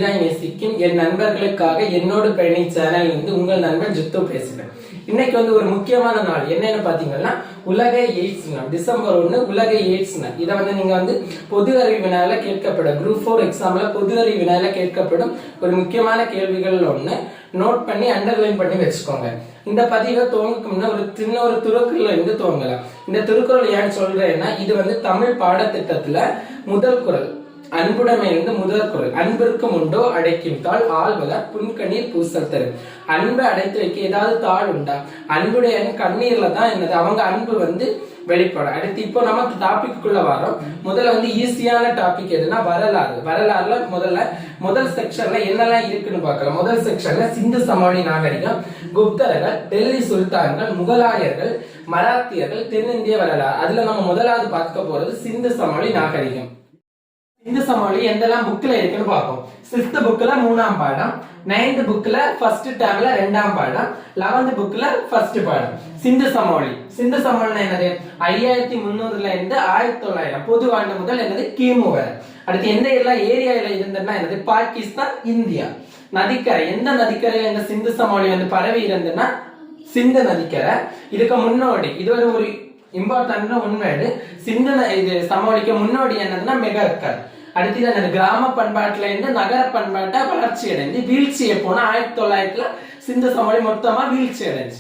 புதிதாய் நேசிக்கும் என் நண்பர்களுக்காக என்னோடு பயணி சேனல் உங்கள் நண்பன் ஜித்து பேசுகிறேன். இன்னைக்கு ஒரு முக்கியமான நாள். என்னன்னு பாத்தீங்கன்னா உலக எய்ட்ஸ் நாள். டிசம்பர் 1 உலக எய்ட்ஸ் நாள். இதை நீங்க பொது அறிவு வினால கேட்கப்படும் குரூப் 4 எக்ஸாம்ல பொது அறிவு வினால கேட்கப்படும் ஒரு முக்கியமான கேள்விகள் ஒண்ணு நோட் பண்ணி அண்டர்லைன் பண்ணி வச்சுக்கோங்க. இந்த பதிவை துவங்கும்னா ஒரு சின்ன ஒரு திருக்குறள் இருந்து துவங்கலாம். இந்த திருக்குறள் ஏன்னு சொல்றேன்னா இது தமிழ் பாடத்திட்டத்துல முதல் குறள். அன்புடைமை முதல் குறள். அன்பிற்கும் உண்டோ அடைக்கும் தாள் ஆள்வதால் புன்கண்ணீர் பூசல் தரும். அன்பை அடைத்து வைக்க ஏதாவது தாள் உண்டா? அன்புடைய கண்ணீர்ல தான் என்னது அவங்க அன்பு வெளிப்படும். அடுத்து இப்போ நம்ம டாபிக்குள்ள வரோம். முதல்ல ஈஸியான டாபிக் எதுனா வரலாறு. வரலாறுல முதல் செக்ஷன்ல என்னெல்லாம் இருக்குன்னு பார்க்கலாம். முதல் செக்ஷன்ல சிந்து சமவெளி நாகரிகம், குப்தர்கள், டெல்லி சுல்தான்கள், முகலாயர்கள், மராத்தியர்கள், தென்னிந்திய வரலாறு. அதுல நம்ம முதலாவது பார்க்க போறது சிந்து சமவெளி நாகரிகம். சிந்து சமவெளி எந்தெல்லாம் புக்ல இருக்குன்னு பார்ப்போம். 6th புக்ல 3ஆம் பாடம், 9th புக்ல ஃபர்ஸ்ட் டேர்ம்ல 2ஆம் பாடம், 11th புக்ல ஃபர்ஸ்ட் பாடம். சிந்து சமவெளி. சிந்து சமவெளி என்னது? 5300ல இருந்து 1900 பொதுவாண்டு முதல் என்னது கிமு வரை. அடுத்து எந்த எல்லா ஏரியால இருந்ததுன்னா என்னது? பாகிஸ்தான், இந்தியா. நதிக்கரை. எந்த நதிக்கரையில இந்த சிந்து சமவெளி பரவி இருந்ததுன்னா சிந்து நதிக்கரை. இதுக்கு முன்னோடி இது ஒரு இம்பார்ட்டன்ட் உண்மைடு. சிந்து இது சமவெளிக்கு முன்னோடி என்னதுன்னா மெகக்கர். அடுத்து கிராம பண்பாட்டுல இருந்து நகர பண்பாட்டை வளர்ச்சி அடைந்து வீழ்ச்சியை போன 1900ல சிந்து சமவெளி மொத்தமா வீழ்ச்சி அடைஞ்சு.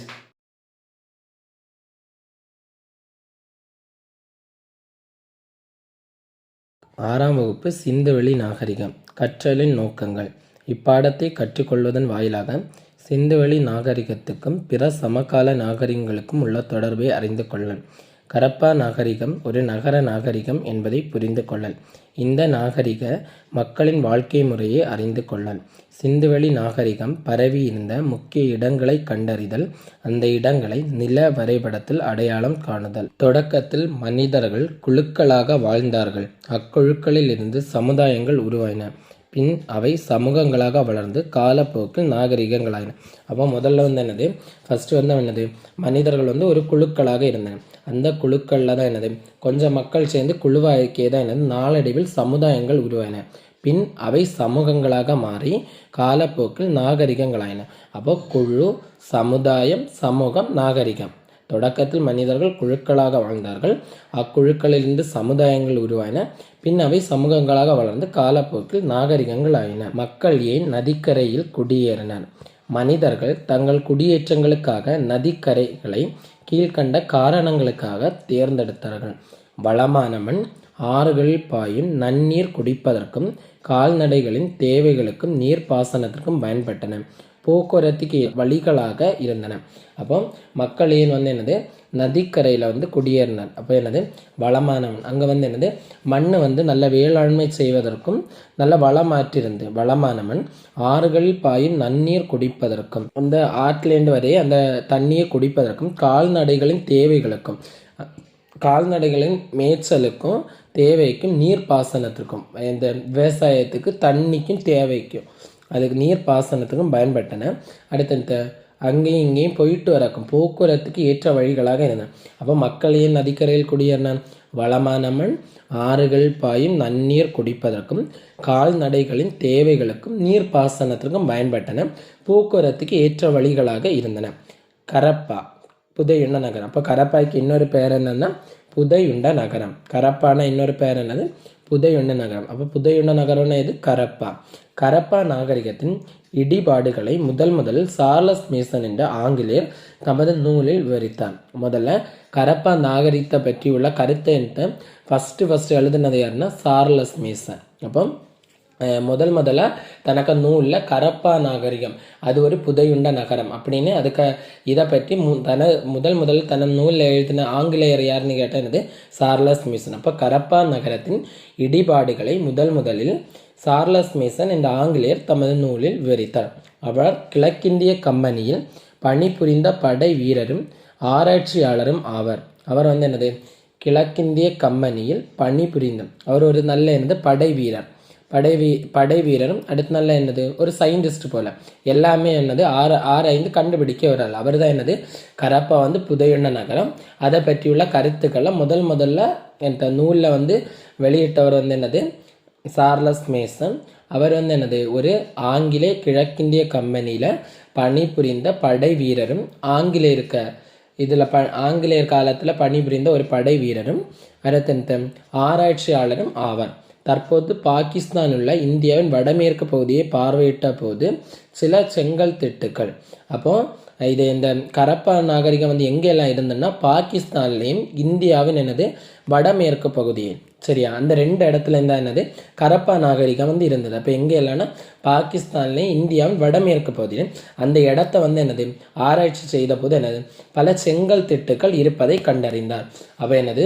ஆறாம் வகுப்பு சிந்துவெளி நாகரிகம். கற்றலின் நோக்கங்கள். இப்பாடத்தை கற்றுக்கொள்வதன் வாயிலாக சிந்துவெளி நாகரிகத்துக்கும் பிற சமகால நாகரிகங்களுக்கும் உள்ள தொடர்பை அறிந்து கொள்ளல். கரப்பா நாகரிகம் ஒரு நகர நாகரிகம் என்பதை புரிந்து கொள்ளல். இந்த நாகரிக மக்களின் வாழ்க்கை முறையை அறிந்து கொள்ளல். சிந்துவெளி நாகரிகம் பரவி இருந்த முக்கிய இடங்களை கண்டறிதல், அந்த இடங்களை நில வரைபடத்தில் அடையாளம் காணுதல். தொடக்கத்தில் மனிதர்கள் குழுக்களாக வாழ்ந்தார்கள். அக்குழுக்களில் இருந்து சமுதாயங்கள் உருவாயின. பின் அவை சமூகங்களாக வளர்ந்து காலப்போக்கில் நாகரிகங்களாயின. அப்போ முதல்ல என்னது? ஃபர்ஸ்ட் என்னது? மனிதர்கள் ஒரு குழுக்களாக இருந்தன. அந்த குழுக்கள்ல தான் என்னது? கொஞ்சம் மக்கள் சேர்ந்து குழுவாக்கியே தான் என்னது? நாளடைவில் சமுதாயங்கள் உருவாயின. பின் அவை சமூகங்களாக மாறி காலப்போக்கில் நாகரிகங்களாயின. அப்போ குழு, சமுதாயம், சமூகம், நாகரிகம். தொடக்கத்தில் மனிதர்கள் குழுக்களாக வாழ்ந்தார்கள். அக்குழுக்களிலிருந்து சமுதாயங்கள் உருவாயின. பின் அவை சமூகங்களாக வளர்ந்து காலப்போக்கில் நாகரிகங்கள் ஆயின. மக்கள் ஏன் நதிக்கரையில் குடியேறினர்? மனிதர்கள் தங்கள் குடியேற்றங்களுக்காக நதிக்கரைகளை கீழ்கண்ட காரணங்களுக்காக தேர்ந்தெடுத்தார்கள். வளமான மண், ஆறுகளில் பாயும் நன்னீர் குடிப்பதற்கும் கால்நடைகளின் தேவைகளுக்கும் நீர்ப்பாசனத்திற்கும் பயன்பட்டன. போக்குவரத்துக்கு வழிகளாக இருந்தன. அப்போ மக்கள் ஏன் என்னது? நதிக்கரையில் குடியேறினார். அப்போ என்னது? வளமானவன். அங்கே என்னது? மண் நல்ல வேளாண்மை செய்வதற்கும் நல்ல வளமாற்றிருந்து வளமானவன். ஆறுகளில் பாயும் நன்னீர் குடிப்பதற்கும், அந்த ஆற்றிலேருந்து வரையே அந்த தண்ணியை குடிப்பதற்கும் கால்நடைகளின் தேவைகளுக்கும், கால்நடைகளின் மேய்ச்சலுக்கும் தேவைக்கும் நீர்ப்பாசனத்திற்கும், இந்த விவசாயத்துக்கு தண்ணிக்கும் தேவைக்கும் அதுக்கு நீர் பாசனத்துக்கும் பயன்பட்டன. அடுத்த அங்கேயும் இங்கேயும் போயிட்டு வரக்கும் போக்குவரத்துக்கு ஏற்ற வழிகளாக இருந்தன. அப்போ மக்கள் ஏன் நதிக்கரையில் குடியேறினான்? வளமான மண், ஆறுகள் பாயும் நன்னீர் குடிப்பதற்கும் கால்நடைகளின் தேவைகளுக்கும் நீர் பாசனத்திற்கும் பயன்பட்டன. போக்குவரத்துக்கு ஏற்ற வழிகளாக இருந்தன. கரப்பா புதையுண்ட நகரம். அப்போ கரப்பாய்க்கு இன்னொரு பெயர் என்னன்னா புதையுண்ட நகரம். கரப்பான இன்னொரு பெயர் என்னது? புதையுண்ட நகரம். அப்போ புதையுண்ட நகரம்னா இது கரப்பா. கரப்பா நாகரிகத்தின் இடிபாடுகளை முதலில் சார்லஸ் மேசன் என்ற ஆங்கிலேயர் தமது நூலில் விவரித்தார். முதல்ல கரப்பா நாகரிகத்தை பற்றியுள்ள கருத்தை ஃபர்ஸ்ட் எழுதினது யாருன்னா சார்லஸ் மேசன். அப்போ முதல்ல தனக்கு நூலில் கரப்பா நாகரிகம் அது ஒரு புதையுண்ட நகரம் அப்படின்னு அதுக்கு இதை பற்றி முதல் தன நூலில் எழுதின ஆங்கிலேயர் யாருன்னு கேட்டால் என்னது? Charles Mason. அப்போ கரப்பா நகரத்தின் இடிபாடுகளை முதலில் சார்லஸ் மேசன் என்ற ஆங்கிலேயர் தமது நூலில் விவரித்தார். அவர் கிழக்கிந்திய கம்பெனியில் பணிபுரிந்த படை வீரரும் ஆராய்ச்சியாளரும் ஆவர். அவர் என்னது? கிழக்கிந்திய கம்பெனியில் பணிபுரிந்த அவர் ஒரு நல்ல படை வீரர். படை வீரரும் அடுத்து நல்ல என்னது? ஒரு சயின்டிஸ்ட் போல எல்லாமே ஆராய்ந்து கண்டுபிடிக்க வர்றாரு. அவர் தான் என்னது? கரப்பா புதையுண்ட நகரம் அதை பற்றியுள்ள கருத்துக்களை முதல்ல இந்த நூலில் வெளியிட்டவர் என்னது? Charles Mason. அவர் வந்து என்னது ஒரு ஆங்கிலேய கிழக்கிந்திய கம்பெனியில் பணிபுரிந்த படை வீரரும் ஆங்கிலேயர் காலத்தில் பணிபுரிந்த ஒரு படை வீரரும் அடுத்த ஆராய்ச்சியாளரும் ஆவார். தற்போது பாகிஸ்தான் உள்ள இந்தியாவின் வடமேற்கு பகுதியை பார்வையிட்ட போது சில செங்கல் திட்டுக்கள், அப்போ இது இந்த கரப்பா நாகரிகம் வந்து எங்கெல்லாம் இருந்ததுன்னா பாகிஸ்தான்லேயும் இந்தியாவின் என்னது வடமேற்கு பகுதியில், சரியா, அந்த 2 இடத்துல இருந்தால் என்னது கரப்பா நாகரிகம் வந்து இருந்தது. அப்போ எங்கே இல்லைன்னா பாகிஸ்தான்லேயும் இந்தியாவின் வடமேற்கு பகுதியில் அந்த இடத்த வந்து என்னது ஆராய்ச்சி செய்த போது என்னது பல செங்கல் திட்டுக்கள் இருப்பதை கண்டறிந்தார். அப்போ என்னது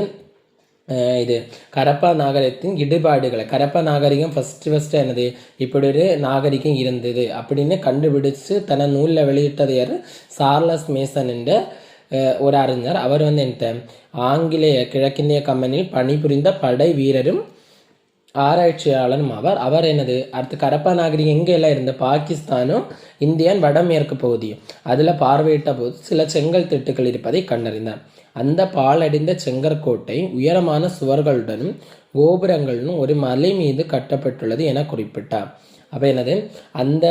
இது கரப்பா நாகரிகத்தின் இடுபாடுகளை, கரப்பா நாகரிகம் ஃபஸ்ட்டு என்னது இப்படி ஒரு நாகரிகம் இருந்தது அப்படின்னு கண்டுபிடிச்சு தன நூலில் வெளியிட்டது யார்? சார்லஸ் மேசன் என்ற ஒரு அறிஞர். அவர் வந்து என்ன ஆங்கிலேய கிழக்கிந்திய கம்பெனியில் பணிபுரிந்த படை வீரரும் ஆராய்ச்சியாளரும் ஆவார். அவர் என்னது அடுத்து கரப்பா நாகரிகம் எங்கெல்லாம் இருந்த பாகிஸ்தானும் இந்தியாவின் வடமேற்கு பகுதியும் அதில் பார்வையிட்ட போது சில செங்கல் திட்டுக்கள் இருப்பதை கண்டறிந்தார். அந்த பாழடைந்த செங்கற்கோட்டை உயரமான சுவர்களுடனும் கோபுரங்களுடன் ஒரு மலை மீது கட்டப்பட்டுள்ளது என குறிப்பிட்டார். அப்போ என்னது அந்த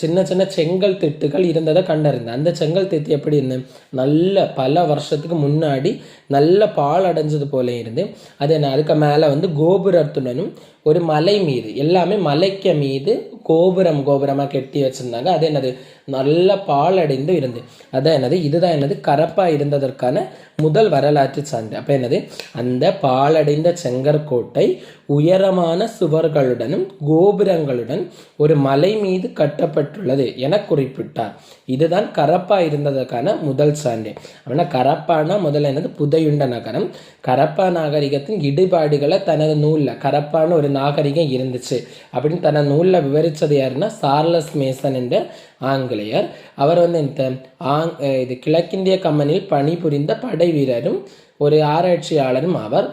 சின்ன சின்ன செங்கல் திட்டுகள் இருந்ததை கண்டறிந்தேன். அந்த செங்கல் திட்டு எப்படி இருந்தது, நல்ல பல வருஷத்துக்கு முன்னாடி நல்ல பால் அடைஞ்சது போல இருந்து அது என்ன அதுக்கு மேலே வந்து கோபுரத்துடனும் ஒரு மலை மீது, எல்லாமே மலைக்கு மீது கோபுரமாக கெட்டி வச்சுருந்தாங்க. அது என்னது நல்ல பால் அடைந்து இருந்து, அதான் என்னது இதுதான் என்னது கரப்பா இருந்ததற்கான முதல் வரலாற்று சான்று. அப்போ என்னது அந்த பாலடைந்த செங்கற்கோட்டை உயரமான சுவர்களுடனும் கோபுரங்களுடன் ஒரு மலை மீது கட்டப்பட்டுள்ளது என குறிப்பிட்டார். இதுதான் கரப்பா இருந்ததற்கான முதல் சான்று. ஆனால் கரப்பானா முதல்ல என்னது புதையுண்ட நகரம். கரப்பா நாகரிகத்தின் இடுபாடுகளை தனது நூலில் கரப்பான ஒரு நாகரிகம் இருந்துச்சு அப்படின்னு தனது நூலில் விவரித்தது யாருன்னா சார்லஸ் மேசன் என்ற ஆங்கிலேயர். அவர் வந்து இது கிழக்கிந்திய கம்பெனியில் பணிபுரிந்த படை வீரரும் ஒரு ஆராய்ச்சியாளரும் ஆவார்.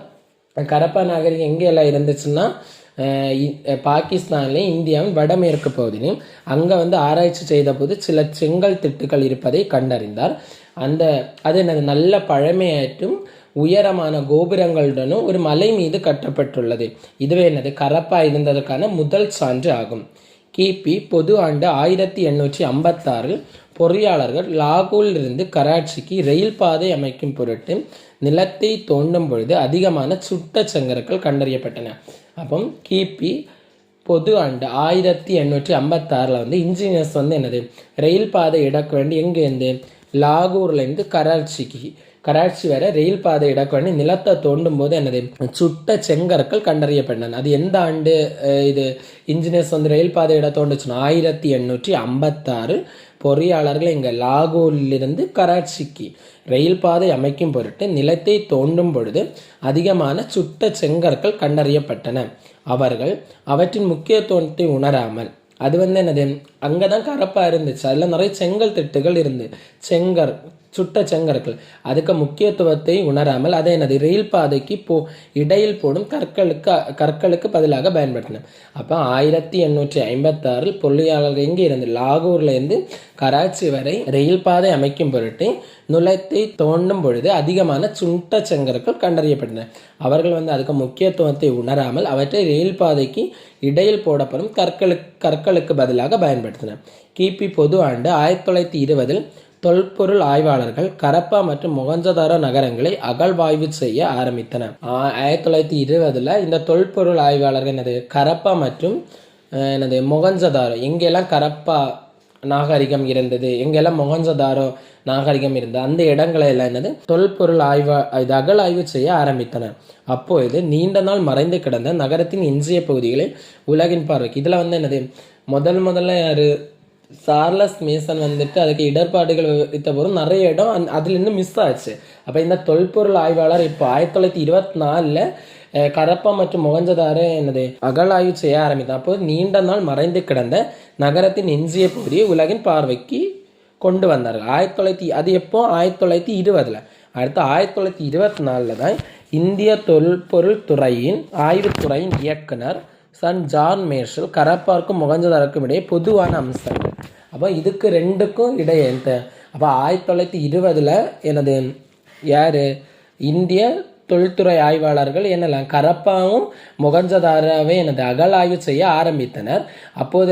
கரப்பா நாகரிகம் எங்கெல்லாம் இருந்துச்சுன்னா பாகிஸ்தான்லேயும் இந்தியாவின் வடமேற்கு பகுதியிலும் அங்கே வந்து ஆராய்ச்சி செய்த போது சில செங்கல் திட்டுக்கள் இருப்பதை கண்டறிந்தார். அது என்னது நல்ல பழமையாற்றும் உயரமான கோபுரங்களுடனும் ஒரு மலை மீது கட்டப்பட்டுள்ளது. இதுவே என்னது கரப்பா இருந்ததற்கான முதல் சான்று ஆகும். கிபி பொது ஆண்டு 1856 பொறியாளர்கள் லாகூரிலிருந்து கராச்சிக்கு ரயில் பாதை அமைக்கும் பொருட்டு நிலத்தை தோண்டும் பொழுது அதிகமான சுட்ட செங்கற்கள் கண்டறியப்பட்டன. அப்போ கிபி பொது ஆண்டு 1856 வந்து இன்ஜினியர்ஸ் வந்து என்னது ரயில் பாதை இடக்க வேண்டி எங்கேருந்து லாகூர்லேருந்து கராச்சி வர ரயில் பாதை இடக்க வேண்டி நிலத்தை தோண்டும் போது என்னது சுட்ட செங்கற்கள் கண்டறியப்பட்டன. அது எந்த ஆண்டு இது இன்ஜினியர்ஸ் வந்து ரயில் பாதை இட தோண்டுச்சுன்னா 1856 பொறியாளர்கள் இங்கே லாகூரிலிருந்து கராச்சிக்கு ரயில் பாதை அமைக்கும் பொருட்டு நிலத்தை தோண்டும் பொழுது அதிகமான சுட்ட செங்கற்கள் கண்டறியப்பட்டன. அவர்கள் அவற்றின் முக்கியத்துவத்தை உணராமல், அது வந்து என்னது அங்கே தான் கரப்பா இருந்துச்சு, அதில் நிறைய செங்கல் திட்டுகள் இருந்து சுட்ட செங்கற்கள், அதுக்கு முக்கியத்துவத்தை உணராமல் அதை என்னது ரயில் பாதைக்கு இடையில் போடும் கற்களுக்கு பதிலாக பயன்படுத்தின. அப்போ 1856 பொறியாளர்கள் எங்கே இருந்து லாகூர்ல இருந்து கராச்சி வரை ரயில் பாதை அமைக்கும் பொருட்டு நிலத்தை தோண்டும் பொழுது அதிகமான சுட்ட செங்கற்கள் கண்டறியப்பட்டன. அவர்கள் வந்து அதுக்கு முக்கியத்துவத்தை உணராமல் அவற்றை ரயில் பாதைக்கு இடையில் போடப்படும் கற்களுக்கு பதிலாக பயன்படுத்தினர். கிபி பொது ஆண்டு 1920 தொல்பொருள் ஆய்வாளர்கள் கரப்பா மற்றும் மொகஞ்சதாரோ நகரங்களை அகழ்வாய்வு செய்ய ஆரம்பித்தனர். 1920 இந்த தொல்பொருள் ஆய்வாளர்கள் என்னது கரப்பா மற்றும் மொகஞ்சதாரோ எங்கெல்லாம் கரப்பா நாகரிகம் இருந்தது, எங்கெல்லாம் மொகஞ்சதாரோ நாகரிகம் இருந்தது அந்த இடங்களை எல்லாம் என்னது தொல்பொருள் அகழாய்வு செய்ய ஆரம்பித்தனர். அப்போது நீண்ட நாள் மறைந்து கிடந்த நகரத்தின் எஞ்சிய பகுதிகளில் உலகின் பார்வைக்கு, இதில் வந்து என்னது முதல்ல யாரு சார்லஸ் மேசன் வந்துட்டு அதுக்கு இடர்பாடுகள் வித்த போதும் நிறைய இடம் அதுல இருந்து மிஸ் ஆச்சு. அப்போ இந்த தொல்பொருள் ஆய்வாளர் இப்போ 1924 கரப்பா மற்றும் மொகஞ்சதாரோ என்னது அகழாய்வு செய்ய ஆரம்பித்தார். அப்போது நீண்ட நாள் மறைந்து கிடந்த நகரத்தின் எஞ்சிய பகுதியை உலகின் பார்வைக்கு கொண்டு வந்தார்கள். அது எப்போ 1920. அடுத்து 1924 தான் இந்திய தொல்பொருள் துறையின் ஆய்வுத்துறையின் இயக்குனர் சன் ஜான் மேர்ஷல் கரப்பாருக்கும் மொகஞ்சதாரோக்கும் இடையே பொதுவான அம்சங்கள். அப்போ இதுக்கு ரெண்டுக்கும் இடையே அப்போ 1920 எனது யார் இந்திய தொல்துறை ஆய்வாளர்கள் என்னெல்லாம் கரப்பாவும் மொகஞ்சதாராவை அகழாய்வு செய்ய ஆரம்பித்தனர். அப்போது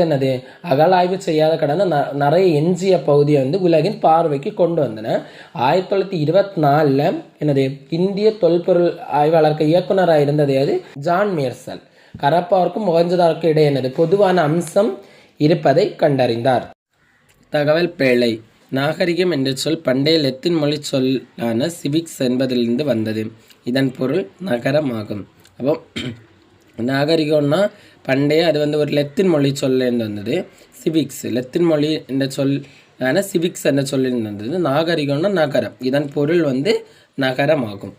அகழாய்வு செய்யாத கடந்த நிறைய எஞ்சிய பகுதியை உலகின் பார்வைக்கு கொண்டு வந்தனர். 1924 இந்திய தொல்பொருள் ஆய்வாளருக்கு இயக்குனராக இருந்தது ஜான் மீர்சல். கரப்பாவுக்கும் மொகஞ்சதாருக்கும் இடையே பொதுவான அம்சம் இருப்பதை கண்டறிந்தார். தகவல் பேழை. நாகரிகம் என்ற சொல் பண்டைய லத்தீன் மொழி சொல்லான சிவிக்ஸ் என்பதிலிருந்து வந்தது. இதன் பொருள் நகரம் ஆகும். அப்போ நாகரிகம்னா பண்டைய அது ஒரு லத்தீன் மொழி சொல்லேருந்து வந்தது. சிவிக்ஸ் லத்தீன் மொழி என்ற சொல்லான சிவிக்ஸ் என்ற சொல்லிருந்து வந்தது. நாகரிகம்னா நகரம். இதன் பொருள் நகரம் ஆகும்.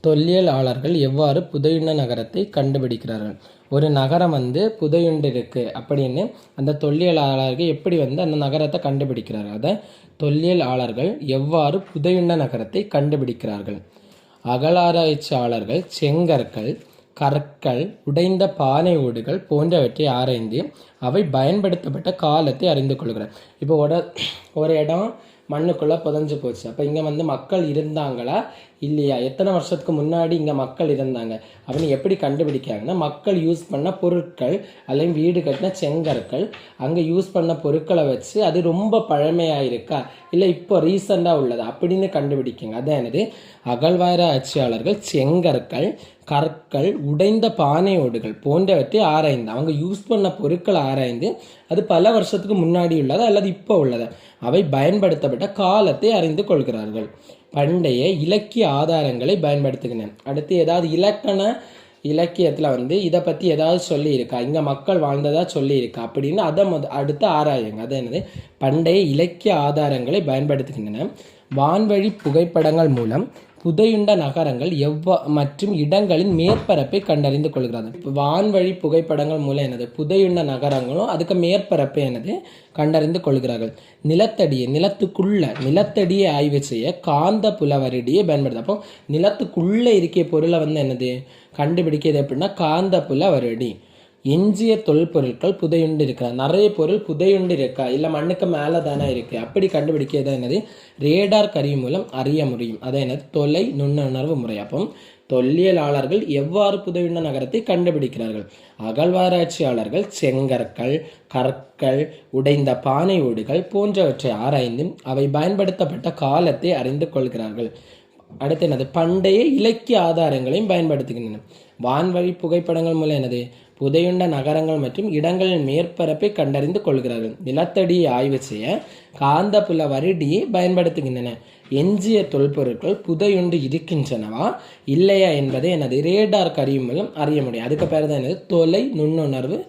தொல்லியலாளர்கள் எவ்வாறு புதையுண்ட நகரத்தை கண்டுபிடிக்கிறார்கள்? ஒரு நகரம் புதையுண்டு இருக்கு அப்படின்னு அந்த தொல்லியலாளர்கள் எப்படி அந்த நகரத்தை கண்டுபிடிக்கிறார்கள்? அதை தொல்லியலாளர்கள் எவ்வாறு புதையுண்ட நகரத்தை கண்டுபிடிக்கிறார்கள்? அகழாராய்ச்சியாளர்கள் செங்கற்கள், கற்கள், உடைந்த பானை ஓடுகள் போன்றவற்றை ஆராய்ந்து அவை பயன்படுத்தப்பட்ட காலத்தை அறிந்து கொள்கிறார். இப்போ ஒரு இடம் மண்ணுக்குள்ளே புதஞ்சு போச்சு. அப்போ இங்கே மக்கள் இருந்தாங்களா இல்லையா, எத்தனை வருஷத்துக்கு முன்னாடி இங்கே மக்கள் இருந்தாங்க அப்படின்னு எப்படி கண்டுபிடிக்கிறாங்கன்னா, மக்கள் யூஸ் பண்ண பொருட்கள் அல்லது வீடு கட்டின செங்கற்கள், அங்கே யூஸ் பண்ண பொருட்களை வச்சு அது ரொம்ப பழமையாக இருக்கா இல்லை இப்போ ரீசெண்டாக உள்ளதா அப்படின்னு கண்டுபிடிக்குங்க. அதான் அகழ்வாராய்ச்சியாளர்கள் செங்கற்கள், கற்கள், உடைந்த பானை ஓடுகள் போன்றவற்றை ஆராய்ந்து அவங்க யூஸ் பண்ண பொருட்களை ஆராய்ந்து அது பல வருஷத்துக்கு முன்னாடி உள்ளதா அல்லது இப்போ உள்ளதா அவை பயன்படுத்தப்பட்ட காலத்தை அறிந்து கொள்கிறார்கள். பண்டைய இலக்கிய ஆதாரங்களை பயன்படுத்துகின்றன. அடுத்து ஏதாவது இலக்கியத்தில் இதை பற்றி ஏதாவது சொல்லியிருக்கா, இங்கே மக்கள் வாழ்ந்ததா சொல்லியிருக்கா அப்படின்னு அதை அடுத்து ஆராயுங்க. அது பண்டைய இலக்கிய ஆதாரங்களை பயன்படுத்துகின்றன. வான்வழி புகைப்படங்கள் மூலம் புதையுண்ட நகரங்கள் மற்றும் இடங்களின் மேற்பரப்பை கண்டறிந்து கொள்கிறார்கள். வான்வழி புகைப்படங்கள் மூலம் புதையுண்ட நகரங்களும் அதுக்கு மேற்பரப்பை கண்டறிந்து கொள்கிறார்கள். நிலத்தடியை ஆய்வு செய்ய காந்த புலவரடியை பயன்படுத்த. அப்போ நிலத்துக்குள்ள இருக்கிய பொருளை கண்டுபிடிக்கிறது எப்படின்னா காந்த புலவரடி. எஞ்சிய தொல்பொருட்கள் புதையுண்டு இருக்கா, நிறைய பொருள் புதையுண்டு இருக்கா இல்லை மண்ணுக்கு மேலே தானே இருக்குது அப்படி கண்டுபிடிக்கிறது ரேடார் கருவி மூலம் அறிய முடியும். அதை தொலை நுண்ணுணர்வு முறை. அப்போ தொல்லியலாளர்கள் எவ்வாறு புதையுண்ட நகரத்தை கண்டுபிடிக்கிறார்கள்? அகழ்வாராய்ச்சியாளர்கள் செங்கற்கள், கற்கள், உடைந்த பானை ஓடுகள் போன்றவற்றை ஆராய்ந்து அவை பயன்படுத்தப்பட்ட காலத்தை அறிந்து கொள்கிறார்கள். அடுத்து பண்டைய இலக்கிய ஆதாரங்களையும் பயன்படுத்துகின்றன. வான்வழி புகைப்படங்கள் மூலம் புதையுண்ட நகரங்கள் மற்றும் இடங்களின் மேற்பரப்பை கண்டறிந்து கொள்கிறார்கள். நிலத்தடியை ஆய்வு செய்ய காந்த புல வருடியை பயன்படுத்துகின்றன. எஞ்சிய தொல்பொருட்கள் புதையுண்டு இருக்கின்றனவா இல்லையா என்பதை ரேடார் கருவி மூலம் அறிய முடியும். அதுக்கு பேர் தான் தொலை நுண்ணுணர்வு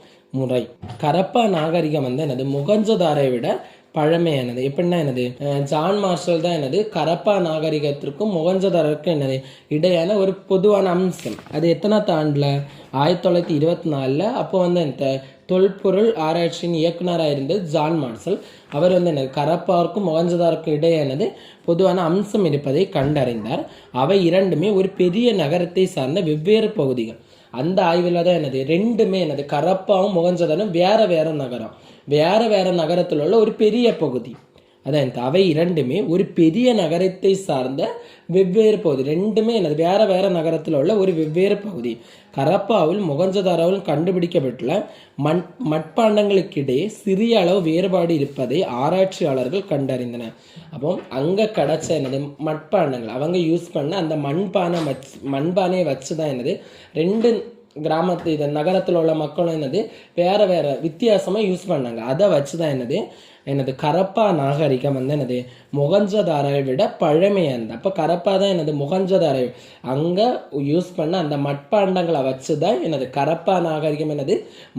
முறை. கரப்பா நாகரிகம் மொகஞ்சதாரை விட பழமையானது. எப்படின்னா ஜான் மார்ஷல் தான் கரப்பா நாகரிகத்திற்கும் மொகஞ்சதாரருக்கும் இடையான ஒரு பொதுவான அம்சம். அது எத்தனாவது ஆண்டில் 1924 அப்போ தொல்பொருள் ஆராய்ச்சியின் இயக்குனராக இருந்தது ஜான் மார்ஷல். அவர் கரப்பாருக்கும் மொகஞ்சதாருக்கும் இடையானது பொதுவான அம்சம் இருப்பதை கண்டறிந்தார். அவை இரண்டுமே ஒரு பெரிய நகரத்தை சார்ந்த வெவ்வேறு பகுதிகள். அந்த ஆய்வில் தான் ரெண்டுமே கரப்பாவும் மொகஞ்சதாரும் வேற வேற நகரத்தில் உள்ள ஒரு பெரிய பகுதி. அதான் அவை இரண்டுமே ஒரு பெரிய நகரத்தை சார்ந்த வெவ்வேறு பகுதி. ரெண்டுமே வேற வேற நகரத்தில் உள்ள ஒரு வெவ்வேறு பகுதி. கரப்பாவில் மொகஞ்சதாராவில் கண்டுபிடிக்கப்பட்டுள்ள மட்பாண்டங்களுக்கிடையே சிறிய அளவு வேறுபாடு இருப்பதை ஆராய்ச்சியாளர்கள் கண்டறிந்தனர். அப்போ அங்கே கிடைச்ச மட்பாண்டங்கள் அவங்க யூஸ் பண்ண அந்த மண்பானையை வச்சு தான் ரெண்டு கிராமத்து நகரத்தில் உள்ள மக்களும் வேற வேற வித்தியாசமாக யூஸ் பண்ணாங்க. அதை வச்சு தான் கரப்பா நாகரிகம் மொகஞ்சதாரை விட பழமையானது. அப்போ கரப்பா தான் மொகஞ்சதாரை அங்கே யூஸ் பண்ண அந்த மட்பாண்டங்களை வச்சு தான் கரப்பா நாகரிகம்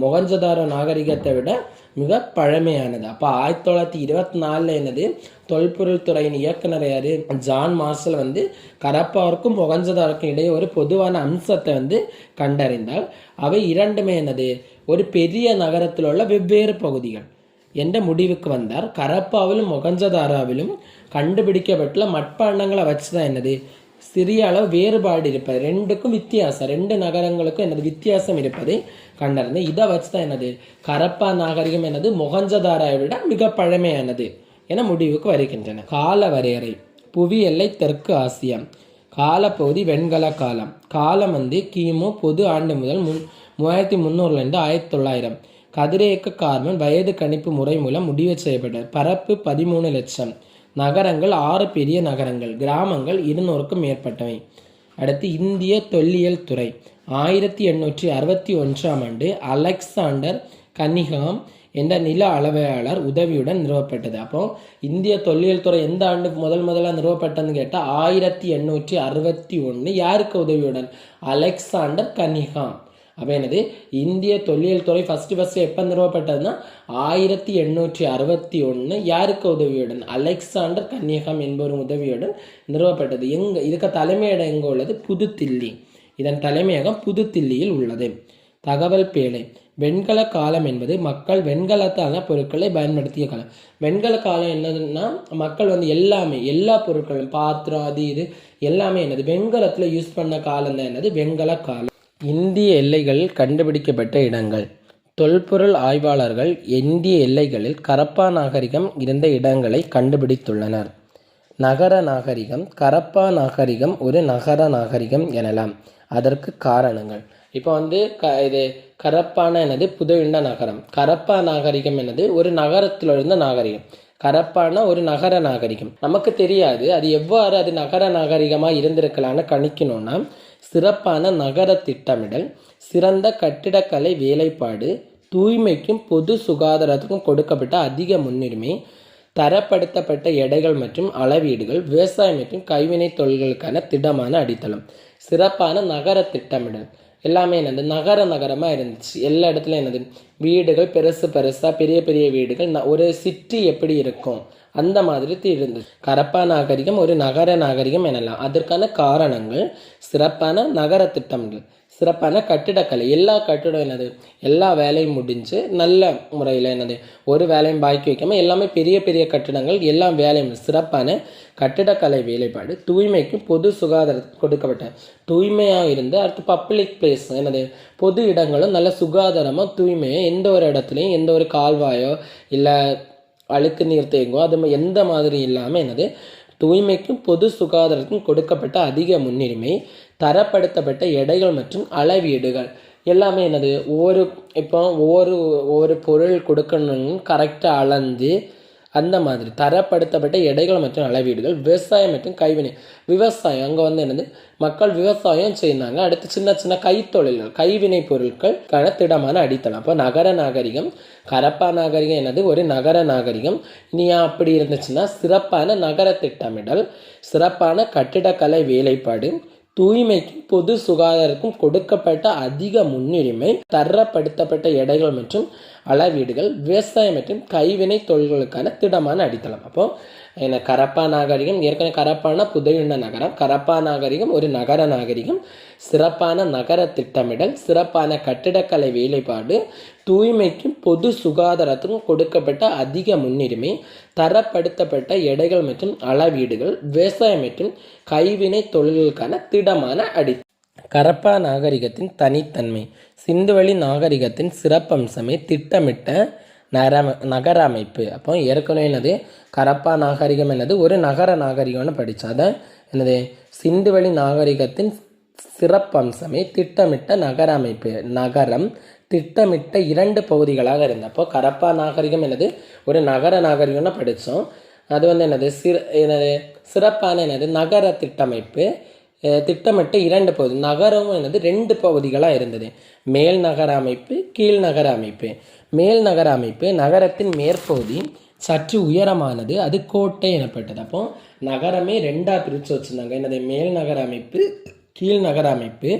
மொகஞ்சதாரோ நாகரிகத்தை விட மிக பழமையானது. அப்போ 1924 தொல்பொருள் துறையின் இயக்குனர் யாரு ஜான் மார்ஷல் கரப்பாவுக்கும் மொகஞ்சதாருக்கும் இடையே ஒரு பொதுவான அம்சத்தை கண்டறிந்தால் அவை இரண்டுமே ஒரு பெரிய நகரத்தில் உள்ள வெவ்வேறு பகுதிகள் என்ற முடிவுக்கு வந்தார். கரப்பாவிலும் மொகஞ்சதாராவிலும் கண்டுபிடிக்கப்பட்டுள்ள மட்பாண்டங்களை வச்சு தான் சிறிய அளவு வேறுபாடு இருப்பது, ரெண்டுக்கும் வித்தியாசம், ரெண்டு நகரங்களுக்கும் வித்தியாசம் இருப்பதை கண்டறிந்து இதை வச்சு தான் கரப்பா நாகரிகம் மொகஞ்சதாராவை விட மிக பழமையானது என முடிவுக்கு வருகின்றன. கால வரையறை. புவி எல்லை தெற்கு ஆசியா. காலப்பகுதி வெண்கல காலம். காலம் வந்து கிமு பொது ஆண்டு முதல் 3300 1900. கதிரியக்க கார்பன் வயது கணிப்பு முறை மூலம் முடிவு செய்யப்பட்டது. பரப்பு 13 லட்சம். நகரங்கள் 6 பெரிய நகரங்கள். கிராமங்கள் 200க்கும் மேற்பட்டவை. அடுத்து இந்திய தொல்லியல் துறை 1861 அலெக்சாண்டர் கன்னிங்ஹாம் என்ற நில அளவையாளர் உதவியுடன் நிறுவப்பட்டது. அப்போ இந்திய தொல்லியல் துறை எந்த ஆண்டு முதல்ல நிறுவப்பட்டதுன்னு கேட்டால் 1861. யாருக்கு உதவியுடன்? Alexander Cunningham. அப்போ என்னது, இந்திய தொல்லியல் துறை ஃபர்ஸ்ட் எப்போ நிறுவப்பட்டதுன்னா 1861. யாருக்கு உதவியுடன்? அலெக்சாண்டர் கன்னிங்ஹாம் என்பவர் உதவியுடன் நிறுவப்பட்டது. இதுக்கு தலைமையிடம் எங்கே உள்ளது? புதுதில்லி. இதன் தலைமையகம் புதுதில்லியில் உள்ளது. தகவல் பேழை. வெண்கல காலம் என்பது மக்கள் வெண்கலத்தான பொருட்களை பயன்படுத்திய காலம். வெண்கல காலம் என்னதுன்னா மக்கள் வந்து எல்லா பொருட்களும் பாத்திரம் அது இது எல்லாமே என்னது வெண்கலத்தில் யூஸ் பண்ண காலம் தான் என்னது வெண்கல காலம். இந்திய எல்லைகளில் கண்டுபிடிக்கப்பட்ட இடங்கள். தொல்பொருள் ஆய்வாளர்கள் இந்திய எல்லைகளில் கரப்பா நாகரிகம் இருந்த இடங்களை கண்டுபிடித்துள்ளனர். நகர நாகரிகம். கரப்பா நாகரிகம் ஒரு நகர நாகரிகம் எனலாம். அதற்கு காரணங்கள். இப்போ வந்து இது கரப்பான என்னது புதுவிண்ட நகரம். கரப்பா நாகரிகம் என்னது ஒரு நகரத்தில் இருந்த நாகரிகம். கரப்பான ஒரு நகர நாகரிகம். நமக்கு தெரியாது அது எவ்வாறு அது நகர நாகரிகமாக இருந்திருக்கலான்னு கணிக்கணும்னா சிறப்பான நகர திட்டமிடல், சிறந்த கட்டிடக்கலை வேலைப்பாடு, தூய்மைக்கும் பொது சுகாதாரத்துக்கும் கொடுக்கப்பட்ட அதிக முன்னுரிமை, தரப்படுத்தப்பட்ட எடைகள் மற்றும் அளவீடுகள், விவசாயம் மற்றும் கைவினை தொழில்களுக்கான திடமான அடித்தளம். சிறப்பான நகர திட்டமிடல் எல்லாமே என்னது நகரமாக இருந்துச்சு. எல்லா இடத்துலையும் என்னது வீடுகள் பெருசாக பெரிய பெரிய வீடுகள். ஒரு சிட்டி எப்படி இருக்கும் அந்த மாதிரி இருந்தது. கரப்பா நாகரிகம் ஒரு நகர நாகரிகம் எனலாம். அதற்கான காரணங்கள் சிறப்பான நகர திட்டமிடல், சிறப்பான கட்டிடக்கலை. எல்லா கட்டிடம் என்னது எல்லா வேலையும் முடிஞ்சு நல்ல முறையில் என்னது ஒரு வேலையும் பாக்கி வைக்காமல் எல்லாமே பெரிய பெரிய கட்டிடங்கள் எல்லாம் வேலையும் சிறப்பான கட்டிடக்கலை வேலைப்பாடு, தூய்மைக்கும் பொது சுகாதாரத்துக்கு கொடுக்கப்பட்ட தூய்மையாக இருந்து அடுத்து பப்ளிக் பிளேஸ் என்னது பொது இடங்களும் நல்ல சுகாதாரமாக தூய்மையாக எந்த ஒரு இடத்துலையும் எந்த ஒரு கால்வாயோ இல்லை அழுக்கு நீர் தேங்கோ அது எந்த மாதிரி இல்லாமல் என்னது தூய்மைக்கும் பொது சுகாதாரத்துக்கும் கொடுக்கப்பட்ட அதிக முன்னுரிமை, தரப்படுத்தப்பட்ட எடைகள் மற்றும் அளவீடுகள் எல்லாமே என்னது ஒவ்வொரு பொருள் கொடுக்கணும்னு கரெக்டாக அளந்து அந்த மாதிரி தரப்படுத்தப்பட்ட எடைகள் மற்றும் அளவீடுகள். விவசாயம் மற்றும் கைவினை. விவசாயம் அங்கே வந்து என்னது மக்கள் விவசாயம் செய்தாங்க. அடுத்து சின்ன சின்ன கைத்தொழில்கள் கைவினை பொருட்களுக்கான திடமான அடித்தளம். அப்போ நகர நாகரிகம். கரப்பா நாகரிகம் என்னது ஒரு நகர நாகரிகம். இனி அப்படி இருந்துச்சுன்னா சிறப்பான நகர திட்டமிடல், சிறப்பான கட்டிடக்கலை வேலைப்பாடு, தூய்மைக்கும் பொது சுகாதாரத்துக்கும் கொடுக்கப்பட்ட அதிக முன்னுரிமை, தரப்படுத்தப்பட்ட எடைகள் மற்றும் அளவீடுகள், விவசாயம் மற்றும் கைவினை தொழில்களுக்கான திடமான அடித்தளம். அப்போ என்ன கரப்பா நாகரிகம் ஏற்கனவே கரப்பான புதையுண்ட நகரம். கரப்பா நாகரிகம் ஒரு நகர நாகரிகம். சிறப்பான நகர திட்டமிடல், சிறப்பான கட்டிடக்கலை வேலைப்பாடு, தூய்மைக்கும் பொது சுகாதாரத்துக்கும் கொடுக்கப்பட்ட அதிக முன்னுரிமை, தரப்படுத்தப்பட்ட எடைகள் மற்றும் அளவீடுகள், விவசாயம் மற்றும் கைவினை தொழில்களுக்கான திடமான அடித்தளம். கரப்பா நாகரிகத்தின் தனித்தன்மை. சிந்துவெளி நாகரிகத்தின் சிறப்பம்சமே திட்டமிட்ட நகர அமைப்பு. அப்போ ஏற்கனவே என்னது கரப்பா நாகரிகம் என்னது ஒரு நகர நாகரிகம்னு படித்தா தான் என்னது சிந்துவெளி நாகரிகத்தின் சிறப்பம்சமே திட்டமிட்ட நகர அமைப்பு. நகரம் திட்டமிட்ட 2 பகுதிகளாக இருந்தப்போ கரப்பா நாகரிகம் என்னது ஒரு நகர நாகரிகம்னு படித்தோம். அது வந்து என்னது சிறப்பான என்னது நகர திட்டமைப்பு. திட்டமிட்ட 2 பகுதி. நகரம் என்னது 2 பகுதிகளாக இருந்தது. மேல் நகர அமைப்பு, கீழ் நகர அமைப்பு. மேல் நகர அமைப்பு நகரத்தின் மேற்பகுதி சற்று உயரமானது, அது கோட்டை எனப்பட்டது. அப்போ நகரமே 2ஆக பிரித்து வச்சுருந்தாங்க. என்னது மேல் நகர அமைப்பு, கீழ் நகர அமைப்பு.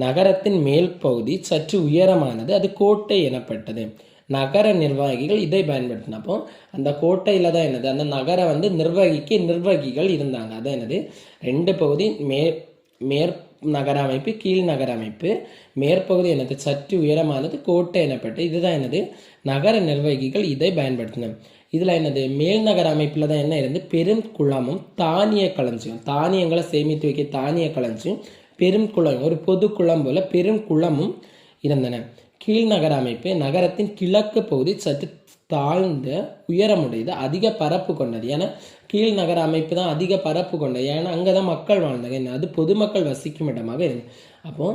நகரத்தின் மேல் பகுதி சற்று உயரமானது, அது கோட்டை எனப்பட்டது. நகர நிர்வாகிகள் இதை பயன்படுத்தினப்போ அந்த கோட்டையில் தான் என்னது அந்த நகரை வந்து நிர்வகிகள் இருந்தாங்க. அதான் என்னது 2 பகுதி மேற் நகர அமைப்பு, கீழ் நகர அமைப்பு. மேற்பகுதி என்னது சற்று உயரமானது, கோட்டை எனப்பட்டு இதுதான் என்னது நகர நிர்வகிகள் இதை பயன்படுத்தின. இதில் என்னது மேல் நகர அமைப்பில் தான் என்ன இருந்து பெரும் குளமும் தானிய களஞ்சியம், தானியங்களை சேமித்து வைக்க தானிய களஞ்சியம், பெரும் குளம் ஒரு பொது குளம் போல பெரும் குளமும் இருந்தன. கீழ் நகர அமைப்பு நகரத்தின் கிழக்கு பகுதி சற்று தாழ்ந்த உயரமுடையது, அதிக பரப்பு கொண்டது. ஏன்னா கீழ் நகர அமைப்பு தான் அதிக பரப்பு கொண்டது. ஏன்னா அங்கே தான் மக்கள் வாழ்ந்தாங்க, அது பொதுமக்கள் வசிக்கும் இடமாக இருந்தது. அப்போ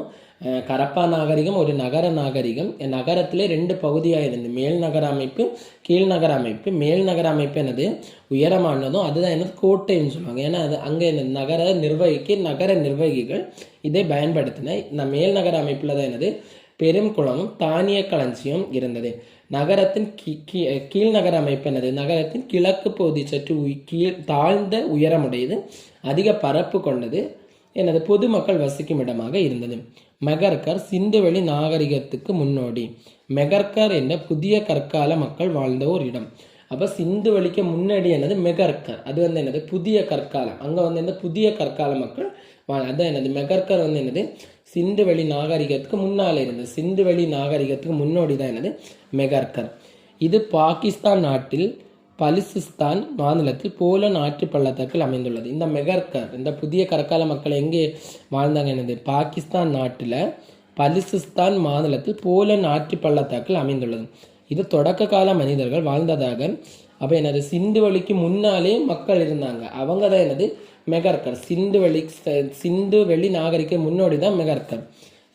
கரப்பா நாகரிகம் ஒரு நகர நாகரிகம். நகரத்திலே 2 பகுதியாக இருந்து, மேல் நகர அமைப்பு கீழ் நகர அமைப்பு. மேல் நகர அமைப்பு என்னது உயரமானதும் அதுதான் என்னது கோட்டைன்னு சொல்லுவாங்க. ஏன்னா அது அங்கே நகர நிர்வகிகள் இதை பயன்படுத்தின. இந்த மேல் நகர அமைப்பில் தான் என்னது பெரும் குளமும் தானிய களஞ்சியம் இருந்தது. நகரத்தின் கீழ் நகர அமைப்பு என்னது நகரத்தின் கிழக்கு பகுதி சற்று தாழ்ந்த உயரமுடையது, அதிக பரப்பு கொண்டது, எனது பொதுமக்கள் வசிக்கும் இடமாக இருந்தது. மெகர்கர் சிந்துவெளி நாகரிகத்துக்கு முன்னோடி. மெகர்கர் என்ற புதிய கற்கால மக்கள் வாழ்ந்த ஒரு இடம். அப்போ சிந்துவெளிக்கு முன்னாடி என்னது மெகர்கர், அது என்னது புதிய கற்காலம். அங்கே புதிய கற்கால மக்கள் அதான் என்னது மெகர்கர் என்னது சிந்துவெளி நாகரிகத்துக்கு முன்னால் இருந்தது. சிந்துவெளி நாகரிகத்துக்கு முன்னோடி தான் என்னது மெகர்கர். இது பாகிஸ்தான் நாட்டில் பலுசிஸ்தான் மாநிலத்தில் போலன் ஆற்று பள்ளத்தாக்கில் அமைந்துள்ளது. இந்த மெகர்கர் இந்த புதிய கற்கால மக்கள் எங்கே வாழ்ந்தாங்க என்னது பாகிஸ்தான் நாட்டில் பலுசிஸ்தான் மாநிலத்தில் போலன் ஆற்று பள்ளத்தாக்கில் அமைந்துள்ளது. இது தொடக்க கால மனிதர்கள் வாழ்ந்ததாக. அப்போ என்னது சிந்துவெளிக்கு முன்னாலே மக்கள் இருந்தாங்க, அவங்க தான் என்னது மெகர்கர். சிந்துவெளி நாகரிக முன்னோடி தான் மெகர்கர்.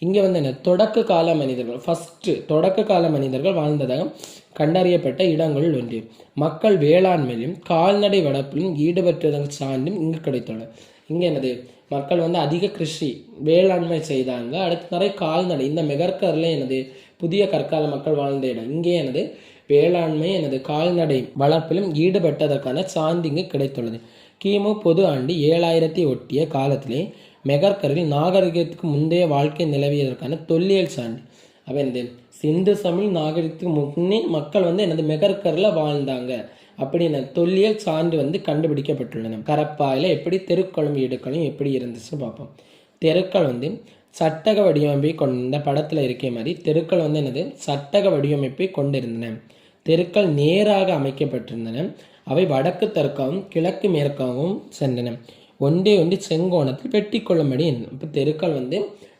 இங்கே என்ன தொடக்க கால மனிதர்கள் தொடக்க கால மனிதர்கள் வாழ்ந்ததாக கண்டறியப்பட்ட இடங்களில் ஒன்று. மக்கள் வேளாண்மையிலும் கால்நடை வளர்ப்பிலும் ஈடுபட்டதற்கு சான்றும் இங்கு கிடைத்துள்ளது. இங்கே என்னது மக்கள் அதிக கிருஷி வேளாண்மை செய்தாங்க. அடுத்து நிறைய கால்நடை. இந்த மெகர்கர்ல என்னது புதிய கற்கால மக்கள் வாழ்ந்த இடம். இங்கே என்னது வேளாண்மை கால்நடை வளர்ப்பிலும் ஈடுபட்டதற்கான சான்று இங்கு கிடைத்துள்ளது. கிமு பொது ஆண்டு 7000 ஒட்டிய காலத்திலே மெகர்கரில் நாகரிகத்துக்கு முந்தைய வாழ்க்கை நிலவியதற்கான தொல்லியல் சான்று. அப்போ என்னது சிந்து சமிழ் நாகரிகத்துக்கு முன்னே மக்கள் என்னது மெகர்கரில் வாழ்ந்தாங்க அப்படின்னு தொல்லியல் சான்று கண்டுபிடிக்கப்பட்டுள்ளன. கரப்பாயில் எப்படி தெருக்களும் வீடுகளும் எப்படி இருந்துச்சுன்னு பார்ப்போம். தெருக்கள் சட்டக வடிவமைப்பை கொண்ட படத்தில் இருக்க மாதிரி தெருக்கள் என்னது சட்டக வடிவமைப்பை கொண்டிருந்தன. தெருக்கள் நேராக அமைக்கப்பட்டிருந்தன. அவை வடக்கு தெற்காகவும் கிழக்கு மேற்காகவும் சென்றன. ஒன்றே செங்கோணத்தில் வெட்டி கொள்ளும்படி. இப்போ தெருக்கள்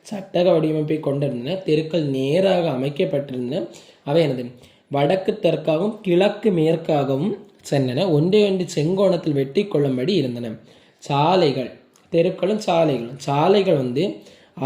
சட்டக வடிவமைப்பை கொண்டிருந்தன. தெருக்கள் நேராக அமைக்கப்பட்டிருந்தன. அவை என்னது வடக்கு தெற்காகவும் கிழக்கு மேற்காகவும் சென்றன. ஒன்றே செங்கோணத்தில் வெட்டி கொள்ளும்படி இருந்தன. சாலைகள் தெருக்களும் சாலைகள்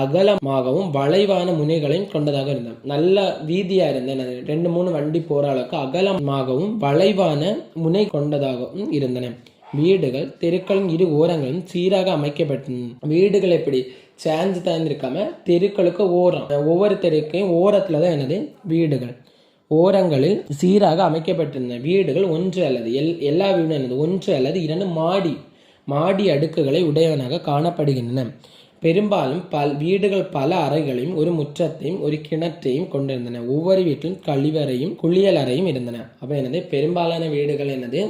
அகலமாகவும் வளைவான முனைகளையும் கொண்டதாக இருந்தன. நல்ல வீதியா இருந்தன. 2-3 வண்டி போற அளவுக்கு அகலமாகவும் வளைவான முனை கொண்டதாகவும் இருந்தன. வீடுகள் தெருக்களின் இரு ஓரங்களும் சீராக அமைக்கப்பட்டிருந்தன. வீடுகள் எப்படி சேர்ந்து தாழ்ந்திருக்காம தெருக்களுக்கு ஓரம், ஒவ்வொரு தெருக்கையும் ஓரத்துல தான் என்னது வீடுகள் ஓரங்களில் சீராக அமைக்கப்பட்டிருந்தன. வீடுகள் ஒன்று அல்லது எல்லா வீடும் என்னது 1 அல்லது 2 மாடி அடுக்குகளை உடையவனாக காணப்படுகின்றன. பெரும்பாலும் வீடுகள் பல அறைகளையும் ஒரு முற்றத்தையும் ஒரு கிணற்றையும் கொண்டிருந்தன. ஒவ்வொரு வீட்டிலும் கழிவறையும் குளியல் அறையும் இருந்தன. அப்போ என்னது பெரும்பாலான வீடுகள் என்னது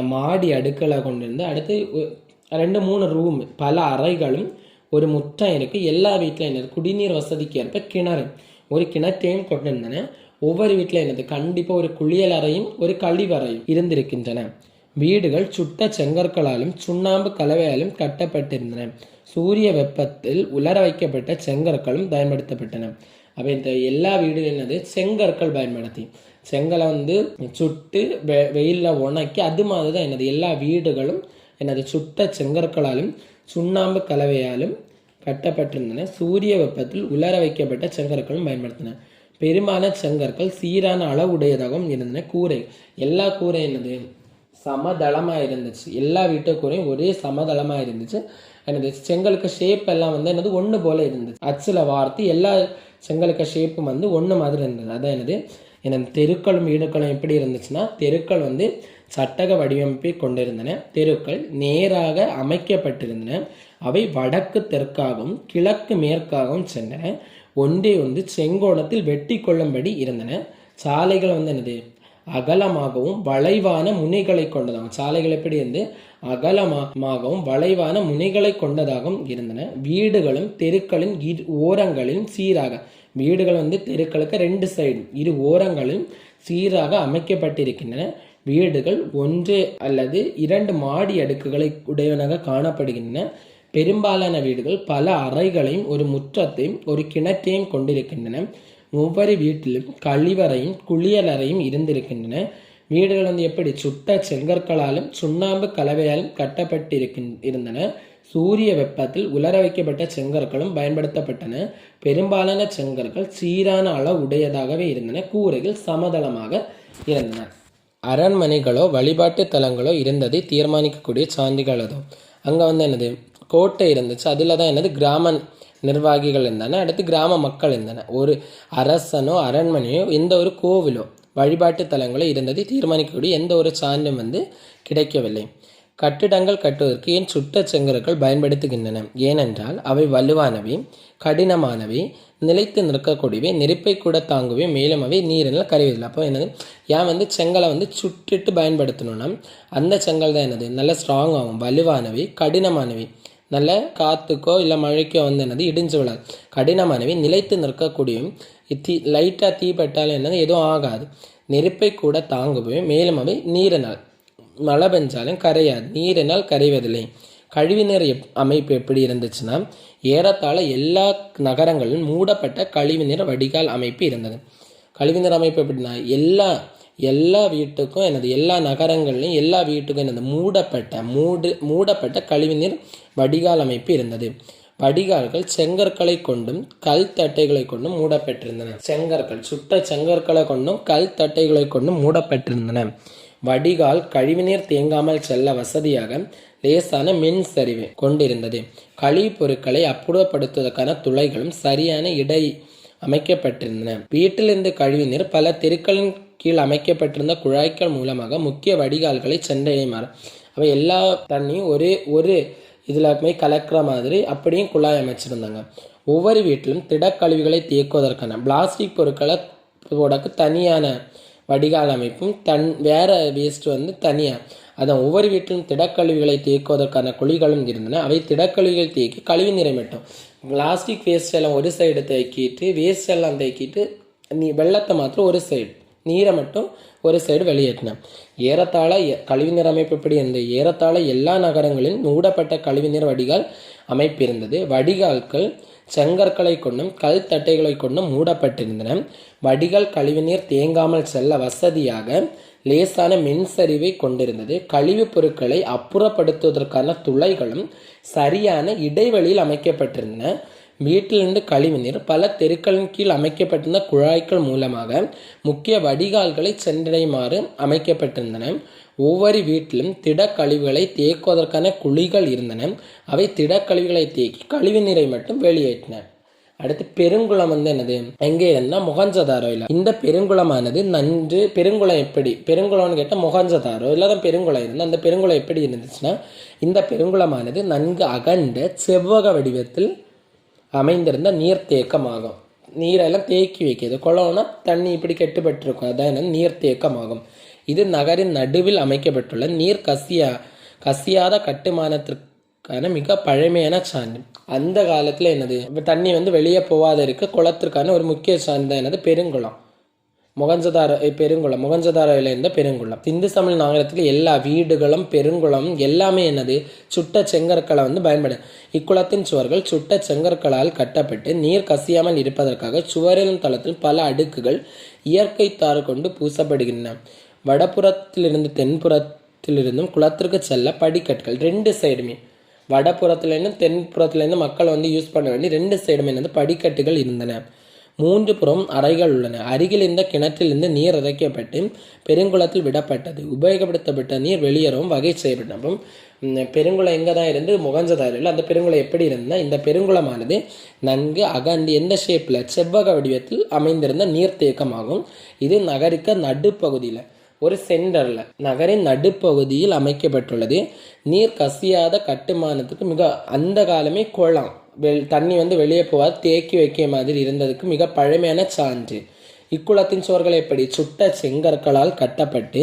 மாடி அடுக்களை கொண்டிருந்து, அடுத்து 2-3 ரூம், பல அறைகளும் ஒரு முற்றம் இருக்கு. எல்லா வீட்டிலும் என்னது குடிநீர் வசதிக்கு ஏற்ப கிணறு, ஒரு கிணற்றையும் கொண்டிருந்தன. ஒவ்வொரு வீட்டில் என்னது கண்டிப்பாக ஒரு குளியல் அறையும் ஒரு கழிவறையும் இருந்திருக்கின்றன. வீடுகள் சுட்ட செங்கற்களாலும் சுண்ணாம்பு கலவையாலும் கட்டப்பட்டிருந்தன. சூரிய வெப்பத்தில் உலர வைக்கப்பட்ட செங்கற்களும் பயன்படுத்தப்பட்டன. அப்போ இந்த எல்லா வீடும் என்னது செங்கற்கள் பயன்படுத்தி செங்கலை சுட்டு வெயிலில் உணக்கி அது மாதிரி தான் என்னது எல்லா வீடுகளும் என்னது சுட்ட செங்கற்களாலும் சுண்ணாம்பு கலவையாலும் கட்டப்பட்டிருந்தன. சூரிய வெப்பத்தில் உலர வைக்கப்பட்ட செங்கற்களும் பயன்படுத்தின. பெரும்பாலான செங்கற்கள் சீரான அளவுடையதாகவும் இருந்தன. கூரை எல்லா கூரை என்னது சமதளமாக இருந்துச்சு. எல்லா வீட்டு கூரையும் ஒரே சமதளமாக இருந்துச்சு. என்னது செங்கலுக்கு ஷேப் எல்லாம் என்னது ஒன்று போல இருந்துச்சு. அச்சில் வார்த்து எல்லா செங்கலுக்கு ஷேப்பும் ஒன்று மாதிரி இருந்தது. அதான் எனது தெருக்களும் வீடுகளும் எப்படி இருந்துச்சுன்னா தெருக்கள் சட்டக வடிவமைப்பை கொண்டிருந்தன. தெருக்கள் நேராக அமைக்கப்பட்டிருந்தன. அவை வடக்கு தெற்காகவும் கிழக்கு மேற்காகவும் சென்றன. ஒன்றே செங்கோணத்தில் வெட்டி கொள்ளும்படி இருந்தன. சாலைகள் என்னது அகலமாகவும் வளைவான முனைகளை கொண்டதாகும். சாலைகள் எப்படி அகலமாகவும் வளைவான முனைகளை கொண்டதாகவும் இருந்தன. வீடுகளும் தெருக்களின் ஓரங்களிலும் சீராக, வீடுகள் தெருக்களுக்கு 2 சைடு இரு ஓரங்களிலும் சீராக அமைக்கப்பட்டிருக்கின்றன. வீடுகள் 1 அல்லது 2 மாடி அடுக்குகளை உடையவனாக காணப்படுகின்றன. பெரும்பாலான வீடுகள் பல அறைகளையும் ஒரு முற்றத்தையும் ஒரு கிணற்றையும் கொண்டிருக்கின்றன. ஒவ்வொரு வீட்டிலும் கழிவறையும் குளியலறையும் இருந்திருக்கின்றன. வீடுகள் வந்து எப்படி சுட்ட செங்கற்களாலும் சுண்ணாம்பு கலவையாலும் இருந்தன. சூரிய வெப்பத்தில் உலர வைக்கப்பட்ட செங்கற்களும் பயன்படுத்தப்பட்டன. பெரும்பாலான செங்கற்கள் சீரான அளவு உடையதாகவே இருந்தன. கூரைகள் சமதளமாக இருந்தன. அரண்மனைகளோ வழிபாட்டு தலங்களோ இருந்ததை தீர்மானிக்கக்கூடிய சான்றுகள் அதுவும். அங்கே வந்து என்னது கோட்டை இருந்துச்சு. அதில் தான் என்னது கிராம நிர்வாகிகள் இருந்தன. அடுத்து கிராம மக்கள் இருந்தன. ஒரு அரசனோ அரண்மனையோ எந்த ஒரு கோவிலோ வழிபாட்டு தலங்களோ இருந்ததை தீர்மானிக்கக்கூடிய எந்த ஒரு சான்றும் வந்து கிடைக்கவில்லை. கட்டிடங்கள் கட்டுவதற்கு ஏன் சுட்ட செங்கற்கள் பயன்படுத்துகின்றன? ஏனென்றால் அவை வலுவானவை, கடினமானவை, நிலைத்து நிற்கக்கூடியவை, நெருப்பை கூட தாங்குவே, மேலும் அவை நீரினால் கரைவதில்லை. அப்போ என்னது ஏன் வந்து செங்கலை வந்து சுட்டுட்டு பயன்படுத்தணும்னா அந்த செங்கல் தான் என்னது நல்ல ஸ்ட்ராங் ஆகும், வலுவானவை, கடினமானவை, நல்ல காற்றுக்கோ இல்லை மழைக்கோ வந்து என்னது இடிஞ்சு விடாது, கடினமானவை, நிலைத்து நிற்கக்கூடியவை, லைட்டாக தீப்பட்டாலும் என்னது எதுவும் ஆகாது, நெருப்பை கூட தாங்குவே, மேலும் அவை நீரினால் மழை பெஞ்சாலும் கரையாது, நீரினால் கரைவதில்லை. கழிவுநீர் அமைப்பு எப்படி இருந்துச்சுன்னா ஏறத்தாழ எல்லா நகரங்களிலும் மூடப்பட்ட கழிவுநீர் வடிகால் அமைப்பு இருந்தது. கழிவுநீர் அமைப்பு எப்படின்னா எல்லா வீட்டுக்கும் என்னது எல்லா நகரங்கள்லையும் எல்லா வீட்டுக்கும் என்னது மூடப்பட்ட கழிவுநீர் வடிகால் அமைப்பு இருந்தது. வடிகால்கள் செங்கற்களை கொண்டும் கல் தட்டைகளை கொண்டும் மூடப்பட்டிருந்தன. சுட்ட செங்கற்களை கொண்டும் கல் தட்டைகளை கொண்டும் மூடப்பட்டிருந்தன. வடிகால் கழிவுநீர் தேங்காமல் செல்ல வசதியாக லேசான மின் சரிவை கொண்டிருந்தது. கழிவுப் பொருட்களை அப்புறப்படுத்துவதற்கான துளைகளும் சரியான இடை அமைக்கப்பட்டிருந்தன. வீட்டிலிருந்து கழிவுநீர் பல தெருக்களின் கீழ் அமைக்கப்பட்டிருந்த குழாய்கள் மூலமாக முக்கிய வடிகால்களை சென்றடையுமாறு அவை எல்லா தண்ணியும் ஒரு இதில் போய் கலக்கிற மாதிரி அப்படியும் குழாய் அமைச்சிருந்தாங்க. ஒவ்வொரு வீட்டிலும் திடக்கழிவுகளை தேக்குவதற்கான பிளாஸ்டிக் பொருட்களை போடக்கு தனியான வடிகால் அமைப்பும் வேற வேஸ்ட் வந்து தனியாக அதான் ஒவ்வொரு வீட்டிலும் திடக்கழிவுகளை தேக்குவதற்கான குழிகளும் இருந்தன. அவை திடக்கழிவுகள் தேக்கி கழிவு நீரை மட்டும் பிளாஸ்டிக் வேஸ்ட் எல்லாம் ஒரு சைடு தேக்கிட்டு வேஸ்ட் எல்லாம் தேக்கிட்டு வெள்ளத்தை மாத்திரம் ஒரு சைடு, நீரை மட்டும் ஒரு சைடு வெளியேற்றின. ஏறத்தாழ கழிவுநீர் அமைப்பு எப்படி இருந்தது? ஏறத்தாழ எல்லா நகரங்களிலும் மூடப்பட்ட கழிவுநீர் வடிகால் அமைப்பு இருந்தது. வடிகால்கள் செங்கற்களை கொண்டும் கல் தட்டைகளை கொண்டும் மூடப்பட்டிருந்தன. வடிகால் கழிவுநீர் தேங்காமல் செல்ல வசதியாக லேசான மின்சரிவை கொண்டிருந்தது. கழிவுப் பொருட்களை அப்புறப்படுத்துவதற்கான துளைகளும் சரியான இடைவெளியில் அமைக்கப்பட்டிருந்தன. வீட்டிலிருந்து கழிவுநீர் பல தெருக்களின் கீழ் அமைக்கப்பட்டிருந்த குழாய்கள் மூலமாக முக்கிய வடிகால்களை சென்றடையுமாறு அமைக்கப்பட்டிருந்தன. ஒவ்வொரு வீட்டிலும் திடக்கழிவுகளை தேக்குவதற்கான குழிகள் இருந்தன. அவை திடக்கழிவுகளை தேக்கி கழிவு நீரை மட்டும் வெளியேற்றின. அடுத்து பெருங்குளம் வந்து என்னது? எங்கே இருந்தா மொஹஞ்சதாரோ இல்லை. இந்த பெருங்குளமானது பெருங்குளம் எப்படி பெருங்குளம்னு கேட்டால் மொஹஞ்சதாரோ இல்லாதான் பெருங்குளம் இருந்தால் அந்த பெருங்குளம் எப்படி இருந்துச்சுன்னா இந்த பெருங்குளமானது நன்கு அகண்ட செவ்வக வடிவத்தில் அமைந்திருந்த நீர்த்தேக்கமாகும். நீரெல்லாம் தேக்கி வைக்கிறது. குளம்னா தண்ணி இப்படி கெட்டுப்பட்டிருக்கும், அதான் நீர்த்தேக்கமாகும். இது நகரின் நடுவில் அமைக்கப்பட்டுள்ள நீர் கசியாத கட்டுமானத்திற்கான மிக பழமையான சான்று. அந்த காலத்தில் என்னது தண்ணி வந்து வெளியே போகாத இருக்க குளத்திற்கான ஒரு முக்கிய சான்று என்னது பெருங்குளம். மொஹஞ்சதாரோவில் இருந்த பெருங்குளம். சிந்து சமவெளி நகரத்தில் எல்லா வீடுகளும் பெருங்குளம் எல்லாமே என்னது சுட்ட செங்கற்களை வந்து பயன்படும். இக்குளத்தின் சுவர்கள் சுட்ட செங்கற்களால் கட்டப்பட்டு நீர் கசியாமல் இருப்பதற்காக சுவரின் தளத்தில் பல அடுக்குகள் இயற்கை தாறு கொண்டு பூசப்படுகின்றன. வடபுறத்திலிருந்து தென்புறத்திலிருந்தும் குளத்திற்கு செல்ல படிக்கட்டுகள் ரெண்டு சைடுமே, வடபுறத்துலேருந்து தென்புறத்துலேருந்து மக்கள் வந்து யூஸ் பண்ண வேண்டி ரெண்டு சைடுமே என்னது படிக்கட்டுகள் இருந்தன. 3 புறம் அறைகள் உள்ளன. அருகில் இருந்த கிணற்றிலிருந்து நீர் இறைக்கப்பட்டு பெருங்குளத்தில் விடப்பட்டது. உபயோகப்படுத்தப்பட்ட நீர் வெளியேறவும் வகை செய்யப்பட்ட. அப்போ பெருங்குளம் எங்கே தான் இருந்து மொஹஞ்சதாரோவில் அந்த பெருங்குளம் எப்படி இருந்தால் இந்த பெருங்குளமானது நன்கு அகண்டு எந்த ஷேப்பில் செவ்வக வடிவத்தில் அமைந்திருந்த நீர்த்தேக்கமாகும். இது நகருக்கு நடுப்பகுதியில் ஒரு சென்டரில் நகரின் நடுப்பகுதியில் அமைக்கப்பட்டுள்ளது. நீர் கசியாத கட்டுமானத்துக்கு மிக அந்த காலமே குளம் தண்ணி வந்து வெளியே போகாது தேக்கி வைக்க மாதிரி இருந்ததுக்கு மிக பழமையான சான்று. இக்குளத்தின் சுவர்கள் எப்படி சுட்ட செங்கற்களால் கட்டப்பட்டு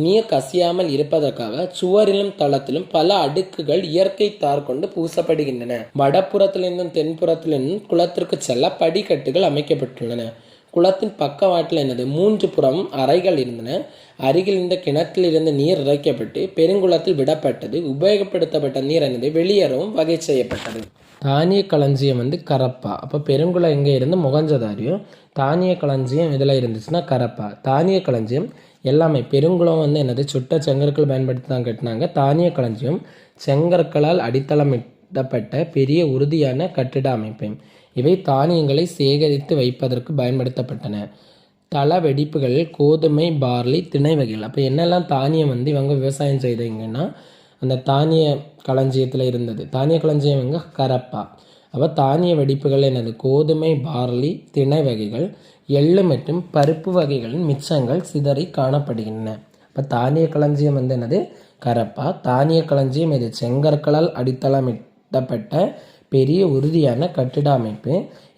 நீர் கசியாமல் இருப்பதற்காக சுவரிலும் தளத்திலும் பல அடுக்குகள் இயற்கை தார் கொண்டு பூசப்படுகின்றன. வடபுறத்திலிருந்தும் தென்புறத்திலிருந்தும் குளத்திற்கு செல்ல படிக்கட்டுகள் அமைக்கப்பட்டுள்ளன. குளத்தின் பக்கவாட்டில் 3 புறமும் அறைகள் இருந்தன. அருகில் இருந்த கிணற்றில் இருந்து நீர் இறைக்கப்பட்டு பெருங்குளத்தில் விடப்பட்டது. உபயோகப்படுத்தப்பட்ட நீர் வெளியேறவும் வகை செய்யப்பட்டது. தானிய களஞ்சியம் கரப்பா. அப்போ பெருங்குளம் எங்கே இருந்து மொகஞ்சதாரியும், தானிய களஞ்சியம் இதில் இருந்துச்சுன்னா கரப்பா. தானிய களஞ்சியம் எல்லாமே பெருங்குளம் சுட்ட செங்கற்கள் பயன்படுத்தி தான் கட்டினாங்க. தானிய களஞ்சியம் செங்கற்களால் அடித்தளமிடப்பட்ட பெரிய உறுதியான கட்டிட அமைப்பு. இவை தானியங்களை சேகரித்து வைப்பதற்கு பயன்படுத்தப்பட்டன. தள வெடிப்புகள் கோதுமை, பார்லி, திணை வகைகள். அப்போ என்னெல்லாம் தானியம் இவங்க விவசாயம் செய்தீங்கன்னா அந்த தானிய களஞ்சியத்தில் இருந்தது. தானிய களஞ்சியம் கரப்பா. அப்போ தானிய வெடிப்புகள் கோதுமை, பார்லி, திணை வகைகள், எள்ளு மற்றும் பருப்பு வகைகளின் மிச்சங்கள் சிதறி காணப்படுகின்றன. அப்போ தானிய களஞ்சியம் கரப்பா. தானிய களஞ்சியம் இது செங்கற்களால் அடித்தளமிடப்பட்ட பெரிய உறுதியான கட்டிட அமைப்பு.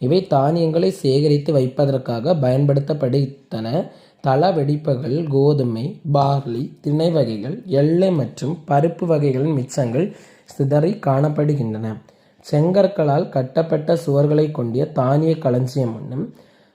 இவை தானியங்களை சேகரித்து வைப்பதற்காக பயன்படுத்தப்படுகின்றன. தள வெடிப்புகள் கோதுமை, பார்லி, திணை வகைகள், எள்ளு மற்றும் பருப்பு வகைகளின் மிச்சங்கள் சிதறி காணப்படுகின்றன. செங்கற்களால் கட்டப்பட்ட சுவர்களை கொண்டிய தானிய களஞ்சியம்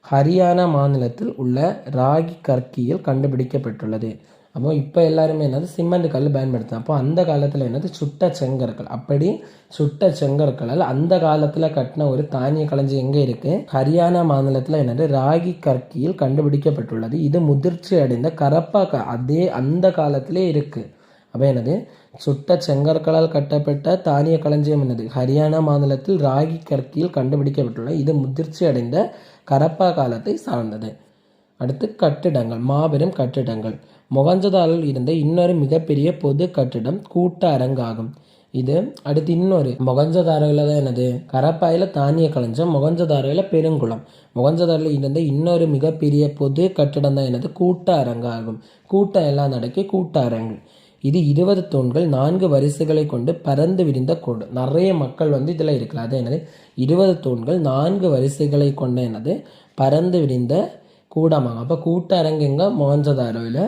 ஹரியானா மாநிலத்தில் உள்ள ராகி கர்க்கியில் கண்டுபிடிக்கப்பட்டுள்ளது. அப்போ இப்போ எல்லாருமே சிமெண்ட் கல் பயன்படுத்தலாம். அப்போ அந்த காலத்தில் சுட்ட செங்கற்கள். அப்படி சுட்ட செங்கற்களால் அந்த காலத்தில் கட்டின ஒரு தானிய களஞ்சியம் எங்கே இருக்குது? ஹரியானா மாநிலத்தில் ராகி கர்க்கியில் கண்டுபிடிக்கப்பட்டுள்ளது. இது முதிர்ச்சி அடைந்த கரப்பா அதே அந்த காலத்திலே இருக்குது. அப்போ சுட்ட செங்கற்களால் கட்டப்பட்ட தானிய களஞ்சியம் ஹரியானா மாநிலத்தில் ராகி கர்க்கியில் கண்டுபிடிக்கப்பட்டுள்ளது. இது முதிர்ச்சி அடைந்த கரப்பா காலத்தை சார்ந்தது. அடுத்து கட்டிடங்கள், மாபெரும் கட்டிடங்கள். மொகஞ்சதாரில் இருந்த இன்னொரு மிகப்பெரிய பொது கட்டிடம் கூட்ட அரங்காகும். இது அடுத்து இன்னொரு மொகஞ்சதாரில் தான் கரப்பாயில் தானிய களஞ்சியம், மொகஞ்சதாரில் பெருங்குளம். மொகஞ்சதாரில் இருந்த இன்னொரு மிகப்பெரிய பொது கட்டிடம் தான் கூட்ட அரங்காகும். கூட்டம் எல்லாம் நடக்கி கூட்ட அரங்கு. இது 20 தூண்கள் 4 வரிசைகளை கொண்டு பறந்து விரிந்த கோடு. நிறைய மக்கள் இதில் இருக்கலாம். அது 20 தூண்கள் 4 வரிசைகளை கொண்ட பறந்து விரிந்த கூடமாகும். அப்போ கூட்ட அரங்குங்க மொகஞ்சதாரோவில்,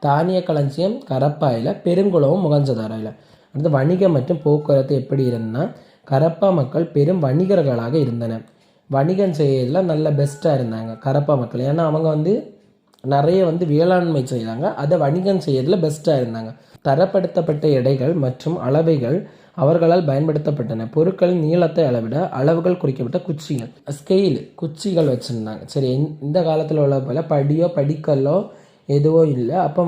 தானிய களஞ்சியம் கரப்பாயில், பெருங்குளமும் மொகஞ்சதாரோவில். அடுத்து வணிகம் மற்றும் போக்குவரத்து எப்படி இருந்ததுன்னா, கரப்பா மக்கள் பெரும் வணிகர்களாக இருந்தனர். வணிகம் செய்யறதுல நல்ல பெஸ்ட்டாக இருந்தாங்க கரப்பா மக்கள். ஏன்னா அவங்க நிறைய வேளாண்மை செய்தாங்க. அதை வணிகம் செய்யறதுல பெஸ்ட்டாக இருந்தாங்க. தரப்படுத்தப்பட்ட எடைகள் மற்றும் அளவைகள் அவர்களால் பயன்படுத்தப்பட்டன. பொருட்களின் நீளத்தை அளவிட அளவுகள் குறிக்கப்பட்ட குச்சிகள், ஸ்கெயில், குச்சிகள் வச்சுருந்தாங்க. சரி, இந்த காலத்தில் உள்ள போல படியோ படிக்கல்லோ எதுவோ இல்லை. அப்போ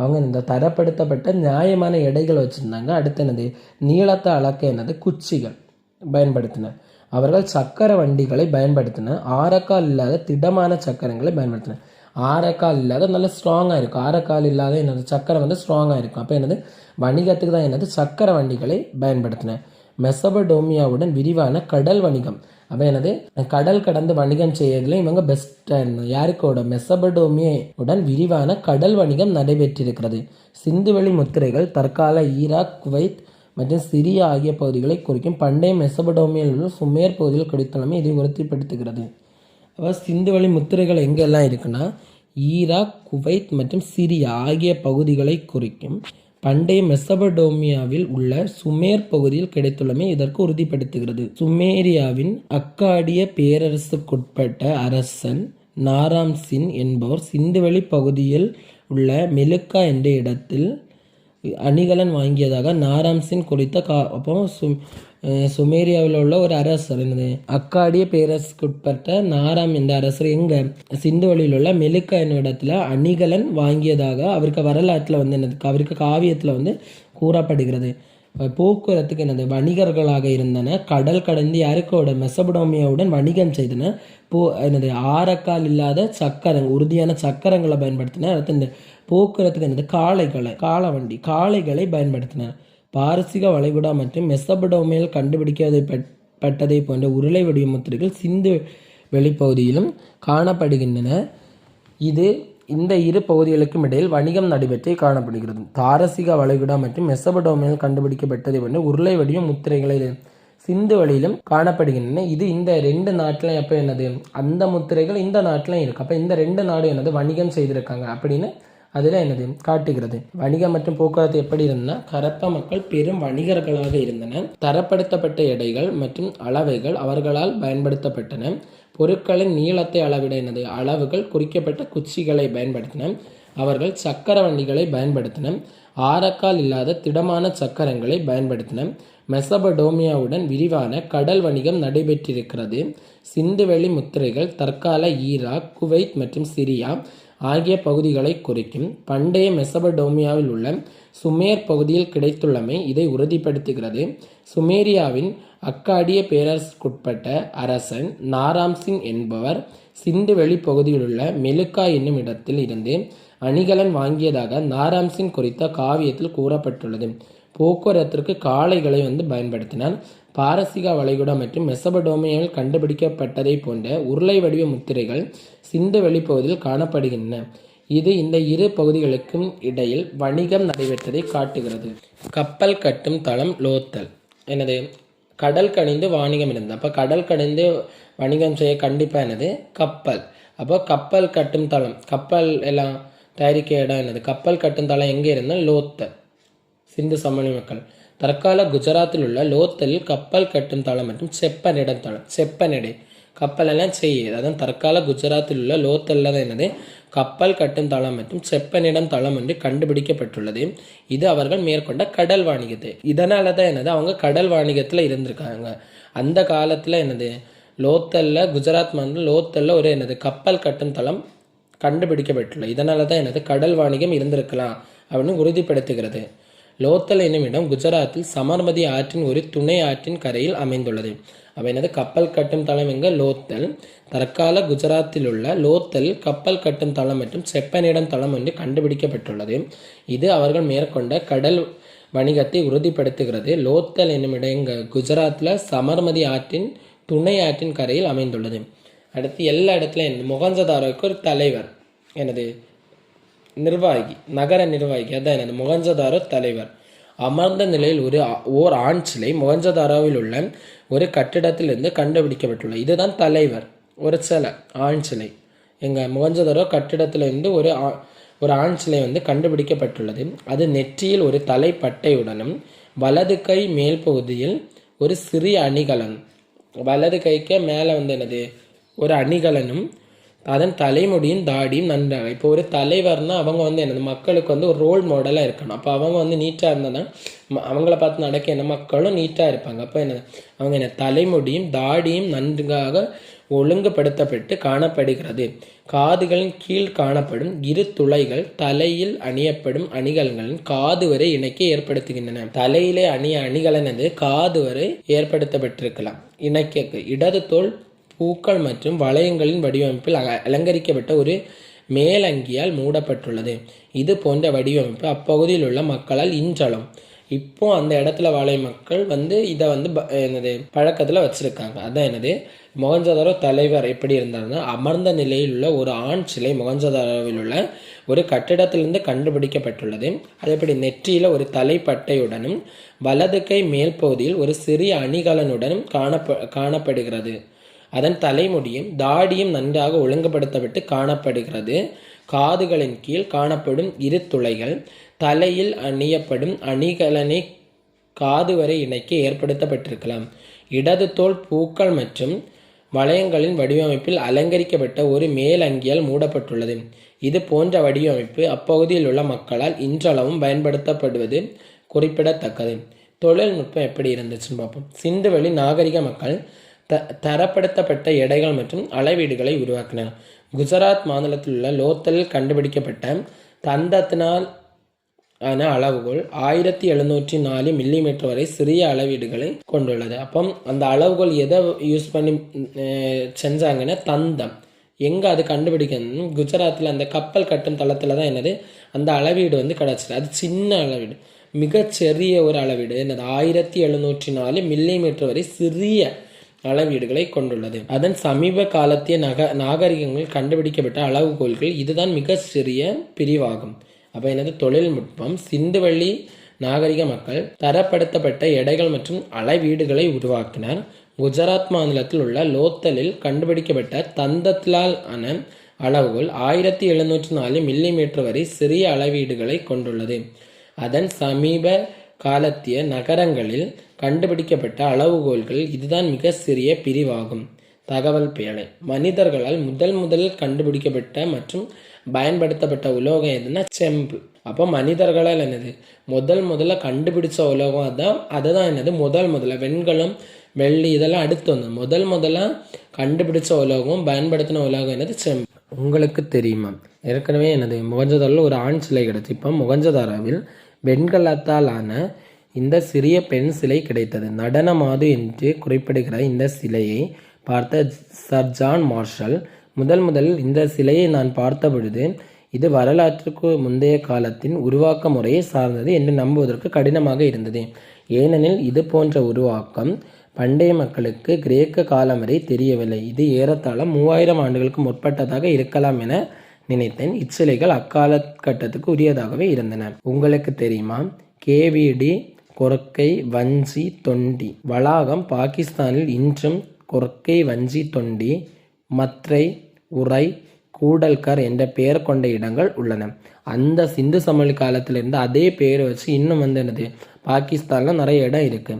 அவங்க இந்த தரப்படுத்தப்பட்ட நியாயமான எடைகள் வச்சுருந்தாங்க. அடுத்து நீளத்தை அளக்க குச்சிகள் பயன்படுத்தினர். அவர்கள் சக்கர வண்டிகளை பயன்படுத்தினர். ஆரக்கால் இல்லாத திடமான சக்கரங்களை பயன்படுத்தினர். ஆரக்கால் இல்லாத நல்ல ஸ்ட்ராங்காக இருக்கும். ஆரக்கால் இல்லாத சக்கரை ஸ்ட்ராங்காக இருக்கும். அப்போ வணிகத்துக்கு தான் சக்கர வண்டிகளை பயன்படுத்தினர். மெசபடோமியாவுடன் விரிவான கடல் வணிகம். அப்போ கடல் கடந்து வணிகம் செய்யறதுல இவங்க பெஸ்ட்டாக இருந்தாங்க. யாருக்கோட? மெசபடோமியாவுடன் விரிவான கடல் வணிகம் நடைபெற்றிருக்கிறது. சிந்துவெளி முத்திரைகள் தற்கால ஈராக், குவைத் மற்றும் சிரியா ஆகிய பகுதிகளை குறிக்கும். பண்டைய மெசபடோமியாவில் உள்ள சுமேர் பகுதியில் கிடைத்தலாமே இதை உறுதிப்படுத்துகிறது. அப்போ சிந்துவெளி முத்திரைகள் எங்கெல்லாம் இருக்குன்னா ஈராக், குவைத் மற்றும் சிரியா ஆகிய பகுதிகளை குறிக்கும். பண்டைய மெசபடோமியாவில் உள்ள சுமேர் பகுதியில் கிடைத்துள்ளமை இதற்கு உறுதிப்படுத்துகிறது. சுமேரியாவின் அக்காடிய பேரரசுக்குட்பட்ட அரசன் நாராம்சின் என்பவர் சிந்துவெளி பகுதியில் உள்ள மெலுக்கா என்ற இடத்தில் அணிகலன் வாங்கியதாக நாராம்சின் குறித்த அப்போ சுமேரியாவில் உள்ள ஒரு அரசர் அக்காடிய பேரரசுக்குட்பட்ட நாராம் என்ற அரசர் எங்க சிந்துவெளியில் உள்ள மெலுக்கா என்னும் இடத்துல அணிகலன் வாங்கியதாக அவருக்கு வரலாற்றில் அவருக்கு காவியத்தில் கூறப்படுகிறது. போக்குவரத்துக்கு வணிகர்களாக இருந்தன. கடல் கடந்து யாருக்கோட? மெசபடோமியாவுடன் வணிகம் செய்தன. ஆரக்கால் இல்லாத சக்கரங்கள், உறுதியான சக்கரங்களை பயன்படுத்தின. அடுத்து போக்குவரத்துக்கு காளைகளை பயன்படுத்தினர். பாரசீக வளைகுடா மற்றும் மெசபடோமியாவில் கண்டுபிடிக்கப்பட்டதை போன்ற உருளை வடிவ முத்திரைகள் சிந்து வெளிப்பகுதியிலும் காணப்படுகின்றன. இந்த இரு பகுதிகளுக்கும் இடையில் வணிகம் நடைபெற்றே காணப்படுகிறது. பாரசீக வளைகுடா மற்றும் மெசபடோமியாவில் கண்டுபிடிக்கப்பட்டதை போன்ற உருளை வடிவ முத்திரைகளை சிந்து வழியிலும் காணப்படுகின்றன. இது இந்த 2 நாட்டிலும் எப்போ அந்த முத்திரைகள் இந்த நாட்டிலும் இருக்கு. அப்போ இந்த 2 நாடும் வணிகம் செய்திருக்காங்க அப்படின்னு அதில் காட்டுகிறது. வணிகம் மற்றும் போக்குவரத்து எப்படி இருந்ததுன்னா, கரப்பா மக்கள் பெரும் வணிகர்களாக இருந்தனர். தரப்படுத்தப்பட்ட எடைகள் மற்றும் அளவைகள் அவர்களால் பயன்படுத்தப்பட்டன. பொருட்களின் நீளத்தை அளவிட அளவுகள் குறிக்கப்பட்ட குச்சிகளை பயன்படுத்தின. அவர்கள் சக்கர வண்டிகளை பயன்படுத்தின. ஆரக்கால் இல்லாத திடமான சக்கரங்களை பயன்படுத்தின. மெசபடோமியாவுடன் விரிவான கடல் வணிகம் நடைபெற்றிருக்கிறது. சிந்துவெளி முத்திரைகள் தற்கால ஈராக், குவைத் மற்றும் சிரியா ஆகிய பகுதிகளை குறிக்கும். பண்டைய மெசபடோமியாவில் உள்ள சுமேர் பகுதியில் கிடைத்துள்ளமை இதை உறுதிப்படுத்துகிறது. சுமேரியாவின் அக்காடிய பேரரசுக்குட்பட்ட அரசன் நாராம்சின் என்பவர் சிந்துவெளி பகுதியிலுள்ள மெலுக்கா என்னும் இடத்தில் இருந்து அணிகலன் வாங்கியதாக நாராம்சின் குறித்த காவியத்தில் கூறப்பட்டுள்ளது. போக்குவரத்திற்கு காளைகளை பயன்படுத்தினார். பாரசீக வளைகுடா மற்றும் மெசபடோமியாவில் கண்டுபிடிக்கப்பட்டதை போன்ற உருளை வடிவ முத்திரைகள் சிந்துவெளி பகுதியில் காணப்படுகின்றன. இது இந்த இரு பகுதிகளுக்கும் இடையில் வணிகம் நடைபெற்றதை காட்டுகிறது. கப்பல் கட்டும் தளம் லோத்தல். கடல் கணிந்து வாணிகம் இருந்தது. அப்போ கடல் கணிந்து வணிகம் செய்ய கண்டிப்பாக கப்பல். அப்போ கப்பல் கட்டும் தளம், கப்பல் எல்லாம் தயாரிக்க இடம் கப்பல் கட்டும் தளம் எங்கே இருந்தால் லோத்தல், சிந்து சமவெளி மக்கள். தற்கால குஜராத்தில் உள்ள லோத்தலில் கப்பல் கட்டும் தளம் மற்றும் செப்பனிடம் தளம், செப்பனிடை கப்பல் எல்லாம் செய்யுது. அதான் தற்கால குஜராத்தில் உள்ள லோத்தல்ல தான் கப்பல் கட்டும் தளம் மற்றும் செப்பனிடம் தளம் என்று கண்டுபிடிக்கப்பட்டுள்ளது. இது அவர்கள் மேற்கொண்ட கடல் வாணிகத்தை. இதனால தான் அவங்க கடல் வாணிகத்தில் இருந்திருக்காங்க. அந்த காலத்தில் லோத்தல்ல, குஜராத் மாநிலம் லோத்தல்ல ஒரு கப்பல் கட்டும் தளம் கண்டுபிடிக்கப்பட்டுள்ளது. இதனால தான் கடல் வாணிகம் இருந்திருக்கலாம் அப்படின்னு உறுதிப்படுத்துகிறது. லோத்தல் என்னும் இடம் குஜராத்தில் சமர்மதி ஆற்றின் ஒரு துணை ஆற்றின் கரையில் அமைந்துள்ளது. அப்போ கப்பல் கட்டும் தளம் எங்க லோத்தல். தற்கால குஜராத்தில் உள்ள லோத்தல் கப்பல் கட்டும் தளம் மற்றும் செப்பனிடம் தளம் என்று கண்டுபிடிக்கப்பட்டுள்ளது. இது அவர்கள் மேற்கொண்ட கடல் வணிகத்தை உறுதிப்படுத்துகிறது. லோத்தல் என்னும் இடம் எங்க குஜராத்தில் சமர்மதி ஆற்றின் துணை ஆற்றின் கரையில் அமைந்துள்ளது. அடுத்து எல்லா இடத்துலையும் மொகஞ்சதாரோவுக்கு ஒரு தலைவர், நிர்வாகி, நகர நிர்வாகி, அதான் மொகஞ்சதாரோ தலைவர். அமர்ந்த நிலையில் ஓர் ஆண் சிலை மொகஞ்சதாரோவில் உள்ள ஒரு கட்டிடத்திலிருந்து கண்டுபிடிக்கப்பட்டுள்ளது. இதுதான் தலைவர், ஒரு சிலை, ஆண் சிலை. மொகஞ்சதாரோ கட்டிடத்திலிருந்து ஒரு ஆண் சிலை கண்டுபிடிக்கப்பட்டுள்ளது. அது நெற்றியில் ஒரு தலைப்பட்டையுடனும் வலது கை மேல் பகுதியில் ஒரு சிறிய அணிகலன், வலது கைக்கு மேலே ஒரு அணிகலனும் அதன் தலைமுடியும் தாடியும் நன்றாக. இப்போ ஒரு தலைவர்னா அவங்க மக்களுக்கு ஒரு ரோல் மாடலாக இருக்கணும். அப்போ அவங்க நீட்டாக இருந்தால் அவங்கள பார்த்து நடக்க மக்களும் நீட்டாக இருப்பாங்க. அப்போ அவங்க தலைமுடியும் தாடியும் நன்றாக ஒழுங்குபடுத்தப்பட்டு காணப்படுகிறது. காதுகளின் கீழ் காணப்படும் இரு துளைகள் தலையில் அணியப்படும் அணிகலன்களின் காது வரை இணைக்க ஏற்படுத்துகின்றன. தலையிலே அணிகலன் காது வரை ஏற்படுத்தப்பட்டிருக்கலாம். இணைக்க இடது தோல் பூக்கள் மற்றும் வளையங்களின் வடிவமைப்பில் அலங்கரிக்கப்பட்ட ஒரு மேலங்கியால் மூடப்பட்டுள்ளது. இது போன்ற வடிவமைப்பு அப்பகுதியில் உள்ள மக்களால் இன்றளவும் இப்போ அந்த இடத்துல வாழை மக்கள் இதை பழக்கத்தில் வச்சிருக்காங்க. அதான் மொகஞ்சதாரோ தலைவர் எப்படி இருந்தாருன்னா, அமர்ந்த நிலையில் உள்ள ஒரு ஆண் சிலை மொகஞ்சதாரோவில் உள்ள ஒரு கட்டிடத்திலிருந்து கண்டுபிடிக்கப்பட்டுள்ளது. அது எப்படி நெற்றியில ஒரு தலைப்பட்டையுடனும் வலது கை மேல் பகுதியில் ஒரு சிறிய அணிகலனுடனும் காணப்படுகிறது. அதன் தலைமுடியும் தாடியும் நன்றாக ஒழுங்குபடுத்தப்பட்டு காணப்படுகிறது. காதுகளின் கீழ் காணப்படும் இரு துளைகள் தலையில் அணியப்படும் அணிகலனை காது வரை இணைக்க ஏற்படுத்தப்பட்டிருக்கலாம். இடது தோல் பூக்கள் மற்றும் வளையங்களின் வடிவமைப்பில் அலங்கரிக்கப்பட்ட ஒரு மேலங்கியால் மூடப்பட்டுள்ளது. இது போன்ற வடிவமைப்பு அப்பகுதியில் உள்ள மக்களால் இன்றளவும் பயன்படுத்தப்படுவது குறிப்பிடத்தக்கது. தொழில்நுட்பம் எப்படி இருந்துச்சுன்னு பார்ப்போம். சிந்துவெளி நாகரிக மக்கள் தரப்படுத்தப்பட்ட எடைகள் மற்றும் அளவீடுகளை உருவாக்கினர். குஜராத் மாநிலத்தில் உள்ள லோத்தலில் கண்டுபிடிக்கப்பட்ட தந்தத்தினால் ஆன அளவுகோல் 1704 மில்லிமீட்டர் வரை சிறிய அளவீடுகளை கொண்டுள்ளது. அப்போ அந்த அளவுகோல் எதை யூஸ் பண்ணி செஞ்சாங்கன்னா தந்தம். எங்கே அது கண்டுபிடிக்கணும்? குஜராத்தில் அந்த கப்பல் கட்டும் தளத்தில் தான் அந்த அளவீடு கிடச்சிது. அது சின்ன அளவீடு, மிகச்சிறிய ஒரு அளவீடு. 1704 மில்லிமீட்டர் வரை சிறிய அளவீடுகளை கொண்டுள்ளது. அதன் சமீப காலத்திய நாகரிகங்கள் கண்டுபிடிக்கப்பட்ட அளவுகோல்கள் இதுதான் மிக சிறிய பிரிவாகும். அப்போ தொழில்நுட்பம். சிந்துவெளி நாகரிக மக்கள் தரப்படுத்தப்பட்ட எடைகள் மற்றும் அளவீடுகளை உருவாக்கினர். குஜராத் மாநிலத்தில் உள்ள லோத்தலில் கண்டுபிடிக்கப்பட்ட தந்தத்திலால் ஆன அளவுகோல் 1704 மில்லிமீட்டர் வரை சிறிய அளவீடுகளை கொண்டுள்ளது. அதன் சமீப காலத்திய நகரங்களில் கண்டுபிடிக்கப்பட்ட அளவுகோல்கள் இதுதான் மிக சிறிய பிரிவாகும். தகவல் பேழை. மனிதர்களால் முதலில் கண்டுபிடிக்கப்பட்ட மற்றும் பயன்படுத்தப்பட்ட உலோகம் எதுனா செம்பு. அப்போ மனிதர்களால் என்னது முதல்ல கண்டுபிடிச்ச உலோகம் அதுதான் என்னது முதல்ல வெண்கலம் வெள்ளி இதெல்லாம் அடுத்து வந்து முதல்ல கண்டுபிடிச்ச உலோகம் பயன்படுத்தின உலோகம் என்னது செம்பு. உங்களுக்கு தெரியுமா ஏற்கனவே என்னது மொகஞ்சதாரில் ஒரு ஆண் சிலை கிடைச்சு. இப்போ மொகஞ்சதாராவில் வெண்கலத்தால் ஆன இந்த சிறிய பெண் சிலை கிடைத்தது. நடன மாது என்று குறிப்பிடுகிற இந்த சிலையை பார்த்த சர் ஜான் மார்ஷல் முதலில் இந்த சிலையை நான் பார்த்த பொழுது இது வரலாற்றுக்கு முந்தைய காலத்தின் உருவாக்க முறையை சார்ந்தது என்று நம்புவதற்கு கடினமாக இருந்தது. ஏனெனில் இது போன்ற உருவாக்கம் பண்டைய மக்களுக்கு கிரேக்க காலம் வரை தெரியவில்லை. இது ஏறத்தாழ 3000 ஆண்டுகளுக்கு முற்பட்டதாக இருக்கலாம் என நினைத்தேன். இச்சிலைகள் அக்காலகட்டத்துக்கு உரியதாகவே இருந்தன. உங்களுக்கு தெரியுமா கேவிடி கொர்க்கை வஞ்சி தொண்டி வளாகம் பாகிஸ்தானில் இன்றும் கொர்க்கை வஞ்சி தொண்டி மத்ரை உரை கூடல்கர் என்ற பெயர் கொண்ட இடங்கள் உள்ளன. அந்த சிந்து சமவெளி காலத்திலிருந்து அதே பெயரை வச்சு இன்னும் வந்து என்னது பாகிஸ்தானில் நிறைய இடம் இருக்கு.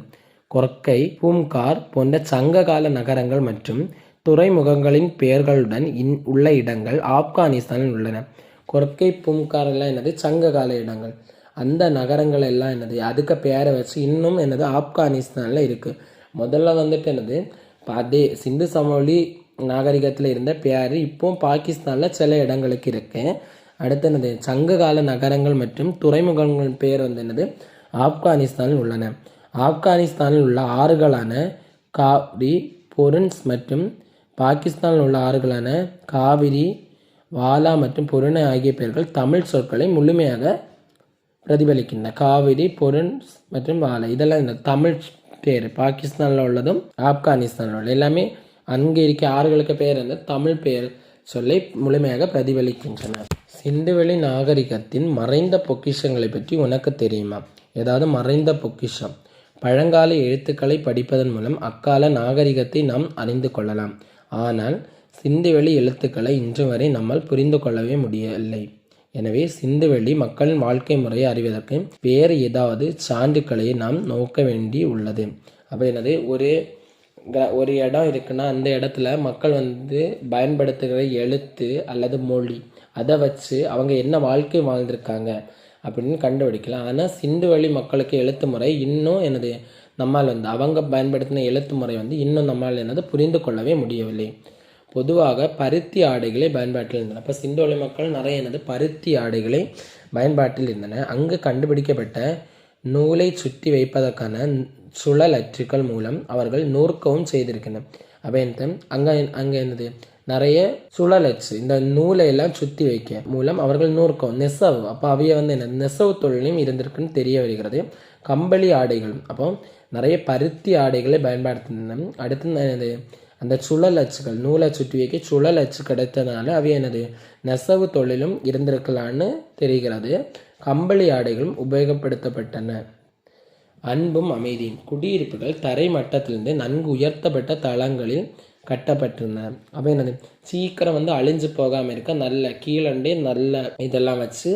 கொர்க்கை பூம்கார் போன்ற சங்க கால நகரங்கள் மற்றும் துறைமுகங்களின் பெயர்களுடன் உள்ள இடங்கள் ஆப்கானிஸ்தானில் உள்ளன. கொர்க்கை பூம்கார் எல்லாம் என்னது சங்க கால இடங்கள். அந்த நகரங்கள் எல்லாம் என்னது அதுக்கு பெயரை வச்சு இன்னும் என்னது ஆப்கானிஸ்தானில் இருக்கு. முதல்ல வந்துட்டு என்னது அதே சிந்து சமவெளி நாகரிகத்தில் இருந்த பேர் இப்போ பாகிஸ்தானில் சில இடங்களுக்கு இருக்கு. அடுத்து என்னது சங்க கால நகரங்கள் மற்றும் துறைமுகங்கள் பெயர் வந்து என்னது ஆப்கானிஸ்தானில் உள்ளன. ஆப்கானிஸ்தானில் உள்ள ஆறுகளான காவிரி பொருன்ஸ் மற்றும் பாகிஸ்தானில் உள்ள ஆறுகளான காவிரி வாலா மற்றும் பொருணை ஆகிய பெயர்கள் தமிழ் சொற்களை முழுமையாக பிரதிபலிக்கின்றன. காவிரி பொருன்ஸ் மற்றும் வாலா இதெல்லாம் இந்த தமிழ் பேர். பாகிஸ்தானில் உள்ளதும் ஆப்கானிஸ்தானில் உள்ள எல்லாமே அங்கே இருக்க ஆறுகளுக்கு பெயர் வந்து தமிழ் பெயர் சொல்லை முழுமையாக பிரதிபலிக்கின்றன. சிந்துவெளி நாகரிகத்தின் மறைந்த பொக்கிஷங்களை பற்றி உனக்கு தெரியுமா? ஏதாவது மறைந்த பொக்கிஷம். பழங்கால எழுத்துக்களை படிப்பதன் மூலம் அக்கால நாகரிகத்தை நாம் அறிந்து கொள்ளலாம். ஆனால் சிந்துவெளி எழுத்துக்களை இன்று வரை நம்மால் புரிந்து கொள்ளவே முடியவில்லை. எனவே சிந்துவெளி மக்களின் வாழ்க்கை முறையை அறிவதற்கு வேறு ஏதாவது சான்றுக்களை நாம் நோக்க வேண்டி உள்ளது. அப்போ என்னது ஒரு இடம் இருக்குன்னா அந்த இடத்துல மக்கள் வந்து பயன்படுத்துகிற எழுத்து அல்லது மொழி அதை வச்சு அவங்க என்ன வாழ்க்கை வாழ்ந்திருக்காங்க அப்படின்னு கண்டுபிடிக்கலாம். ஆனால் சிந்துவெளி மக்களுக்கு எழுத்து முறை இன்னும் என்னது நம்மால் வந்து அவங்க பயன்படுத்தின எழுத்து முறை வந்து இன்னும் நம்மால் என்னது புரிந்து கொள்ளவே முடியவில்லை. பொதுவாக பருத்தி ஆடைகளை பயன்பாட்டில் இருந்தன. இப்போ சிந்துவெளி மக்கள் நிறைய என்னது பருத்தி ஆடைகளை பயன்பாட்டில் இருந்தன. அங்கு கண்டுபிடிக்கப்பட்ட நூலை சுற்றி வைப்பதற்கான சுழல் அச்சுக்கள் மூலம் அவர்கள் நூற்கவும் செய்திருக்கின்றனர். அப்போ அங்கே என்னது நிறைய சுழல் அச்சு இந்த நூலை எல்லாம் சுற்றி வைக்க மூலம் அவர்கள் நூற்கவும் நெசவு அப்போ அவைய வந்து என்ன நெசவு தொழிலையும் இருந்திருக்குன்னு தெரிய வருகிறது. கம்பளி ஆடைகள் அப்போ நிறைய பருத்தி ஆடைகளை பயன்படுத்தின. அடுத்து என்னது அந்த சுழல் அச்சுகள் நூலை சுற்றி வைக்க சுழல் அச்சு கிடைத்ததுனால அவை என்னது நெசவு தொழிலும் இருந்திருக்கலான்னு தெரிகிறது. கம்பளி ஆடைகளும் உபயோகப்படுத்தப்பட்டன. அன்பும் அமைதியும். குடியிருப்புகள் தரை மட்டத்திலிருந்து நன்கு உயர்த்தப்பட்ட தளங்களில் கட்டப்பட்டிருந்தன. அப்போ என்னது சீக்கிரம் வந்து அழிஞ்சு போகாமல் இருக்க நல்ல கீழண்டே நல்ல இதெல்லாம் வச்சு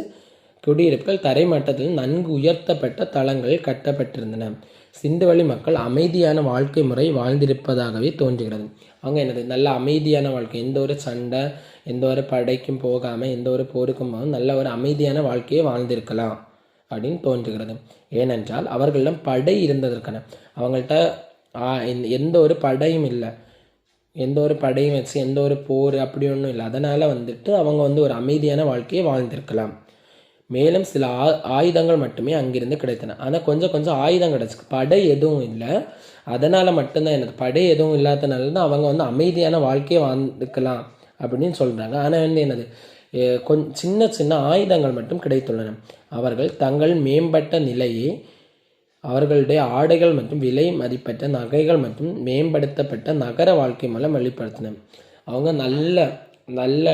குடியிருப்புகள் தரை மட்டத்தில் நன்கு உயர்த்தப்பட்ட தளங்களில் கட்டப்பட்டிருந்தன. சிந்துவெளி மக்கள் அமைதியான வாழ்க்கை முறை வாழ்ந்திருப்பதாகவே தோன்றுகிறது. அவங்க என்னது நல்ல அமைதியான வாழ்க்கை, எந்த ஒரு சண்டை எந்த ஒரு படைக்கும் போகாமல் எந்த ஒரு போருக்கும் போகாமல் நல்ல ஒரு அமைதியான வாழ்க்கையை வாழ்ந்திருக்கலாம் அப்படின்னு தோன்றுகிறது. ஏனென்றால் அவர்களிடம் படை இருந்ததற்கான அவங்கள்ட்ட எந்த ஒரு படையும் இல்லை, எந்த ஒரு படையும் வச்சு எந்த ஒரு போர் அப்படி ஒன்றும் இல்லை. அதனால் வந்துட்டு அவங்க வந்து ஒரு அமைதியான வாழ்க்கையை வாழ்ந்திருக்கலாம். மேலும் சில ஆயுதங்கள் மட்டுமே அங்கிருந்து கிடைத்தன. ஆனால் கொஞ்சம் ஆயுதம் கிடச்சிருக்கு, படை எதுவும் இல்லை. அதனால் மட்டும்தான் எனக்கு படை எதுவும் இல்லாதனால தான் அவங்க வந்து அமைதியான வாழ்க்கையை வாழ்ந்துக்கலாம் அப்படின்னு சொல்கிறாங்க. ஆனால் வந்து என்னது சின்ன ஆயுதங்கள் மட்டும் கிடைத்துள்ளன. அவர்கள் தங்கள் மேம்பட்ட நிலையை அவர்களுடைய ஆடைகள் மற்றும் விலை மதிப்பற்ற நகைகள் மற்றும் மேம்படுத்தப்பட்ட நகர வாழ்க்கை மூலம் வெளிப்படுத்தினர். அவங்க நல்ல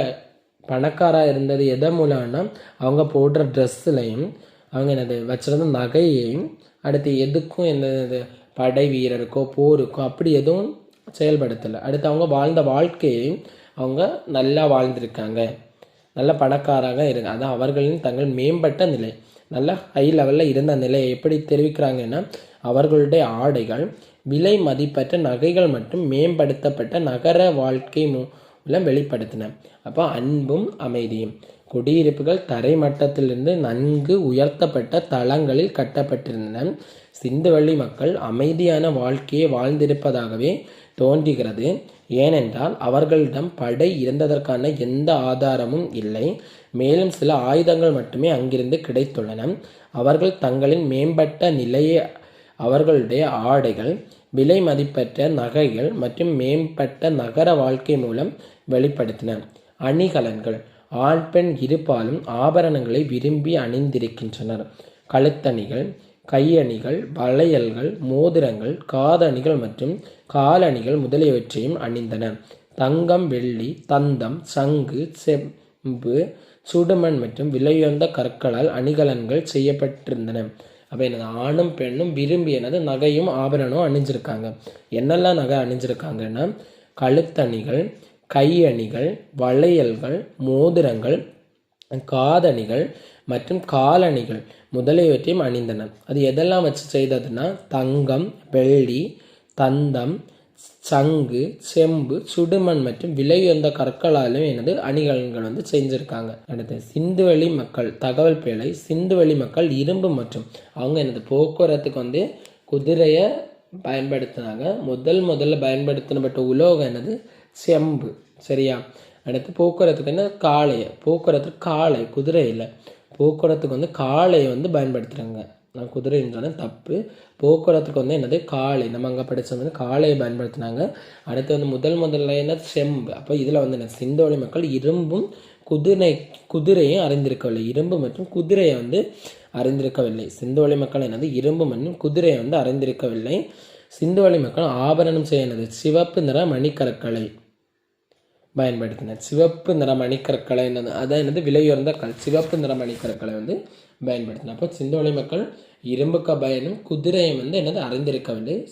பணக்காராக இருந்தது எதை மூலம்னா அவங்க போடுற ட்ரெஸ்ஸுலையும் அவங்க என்னது வச்சிருந்த நகையையும் அடுத்து எதுக்கும் என்னது படை வீரருக்கோ போருக்கோ அப்படி எதுவும் செயல்படுத்தலை. அடுத்து அவங்க வாழ்ந்த வாழ்க்கையையும் அவங்க நல்லா வாழ்ந்திருக்காங்க, நல்ல பணக்காராக இருக்கு. அதான் அவர்களின் தங்கள் மேம்பட்ட நிலை, நல்ல ஹை லெவலில் இருந்த நிலையை எப்படி தெரிவிக்கிறாங்கன்னா அவர்களுடைய ஆடைகள், விலை மதிப்பற்ற நகைகள் மற்றும் மேம்படுத்தப்பட்ட நகர வாழ்க்கை மூலம் வெளிப்படுத்தின. அவங்க நல்ல பணக்காராக இருந்தாங்க, அதான் அவர்களின் தங்கள் மேம்பட்ட நிலை, நல்ல ஹை லெவலில் இருந்த நிலை, எப்படி தெரிவிக்கிறாங்கன்னா அவர்களுடைய ஆடைகள் விலை மதிப்பற்ற நகைகள் மற்றும் மேம்படுத்தப்பட்ட நகர வாழ்க்கை மூலம் வெளிப்படுத்தின. அப்போ அன்பும் அமைதியும். குடியிருப்புகள் தரை மட்டத்திலிருந்து நன்கு உயர்த்தப்பட்ட தளங்களில் கட்டப்பட்டிருந்தன. சிந்துவெளி மக்கள் அமைதியான வாழ்க்கையை வாழ்ந்திருப்பதாகவே தோன்றுகிறது. ஏனென்றால் அவர்களிடம் படை இருந்ததற்கான எந்த ஆதாரமும் இல்லை. மேலும் சில ஆயுதங்கள் மட்டுமே அங்கிருந்து கிடைத்துள்ளன. அவர்கள் தங்களின் மேம்பட்ட நிலையை அவர்களுடைய ஆடைகள், விலை மதிப்பற்ற நகைகள் மற்றும் மேம்பட்ட நகர வாழ்க்கை மூலம் வெளிப்படுத்தின. அணிகலன்கள். ஆண் பெண் இருபாலும் ஆபரணங்களை விரும்பி அணிந்திருக்கின்றனர். கழுத்தணிகள், கையணிகள், வளையல்கள், மோதிரங்கள், காதணிகள் மற்றும் காலணிகள் முதலியவற்றையும் அணிந்தனர். தங்கம், வெள்ளி, தந்தம், சங்கு, செம்பு, சுடுமண் மற்றும் விலையுயர்ந்த கற்களால் அணிகலன்கள் செய்யப்பட்டிருந்தன. அப்போ என்னது, ஆணும் பெண்ணும் விரும்பி நகையும் ஆபரணமும் அணிஞ்சிருக்காங்க. என்னெல்லாம் நகை அணிஞ்சிருக்காங்கன்னா கழுத்தணிகள், கையணிகள், வளையல்கள், மோதிரங்கள், காதணிகள் மற்றும் காலணிகள் முதலியவற்றையும் அணிந்தனர். அது எதெல்லாம் வச்சு செய்ததுன்னா தங்கம், வெள்ளி, தந்தம், சங்கு, செம்பு, சுடுமண் மற்றும் விலையுயர்ந்த கற்களாலும் அணிகலன்கள் செஞ்சுருக்காங்க. அடுத்து சிந்துவெளி மக்கள் தகவல் பேழை. சிந்துவெளி மக்கள் இரும்பு மற்றும் அவங்க போக்குவரத்துக்கு குதிரையை பயன்படுத்தினாங்க. முதல்ல பயன்படுத்தப்பட்ட உலோகம் செம்பு. சரியா? அடுத்து போக்குவரத்துக்கு போக்குவரத்துக்கு காளை, குதிரை இல்லை. போக்குவரத்துக்கு காளையை பயன்படுத்துகிறாங்க. நான் குதிரைன்னு சொன்னேன், தப்பு. போக்குவரத்துக்கு காளை, நம்ம அங்கே படித்தது காளையை பயன்படுத்தினாங்க. அடுத்து முதல்ல செம்பு. அப்போ இதில் சிந்துவெளி மக்கள் இரும்பும் குதிரையும் அறிந்திருக்கவில்லை. இரும்பு மற்றும் குதிரையை அறிந்திருக்கவில்லை. சிந்துவெளி மக்கள் இரும்பு மற்றும் குதிரையை அறிந்திருக்கவில்லை. சிந்துவெளி மக்கள் ஆபரணம் செய்ய சிவப்பு நிற மணிக்கற்களை பயன்படுத்தினர். சிவப்பு நிற மணிக்கற்களை அதான் விலையுயர்ந்த சிவப்பு நிற மணிக்கற்களை பயன்படுத்தினர். அப்போ சிந்துவெளி மக்கள் இரும்புக்கு பயனும் குதிரையும் அறிந்திருக்கவில்லை.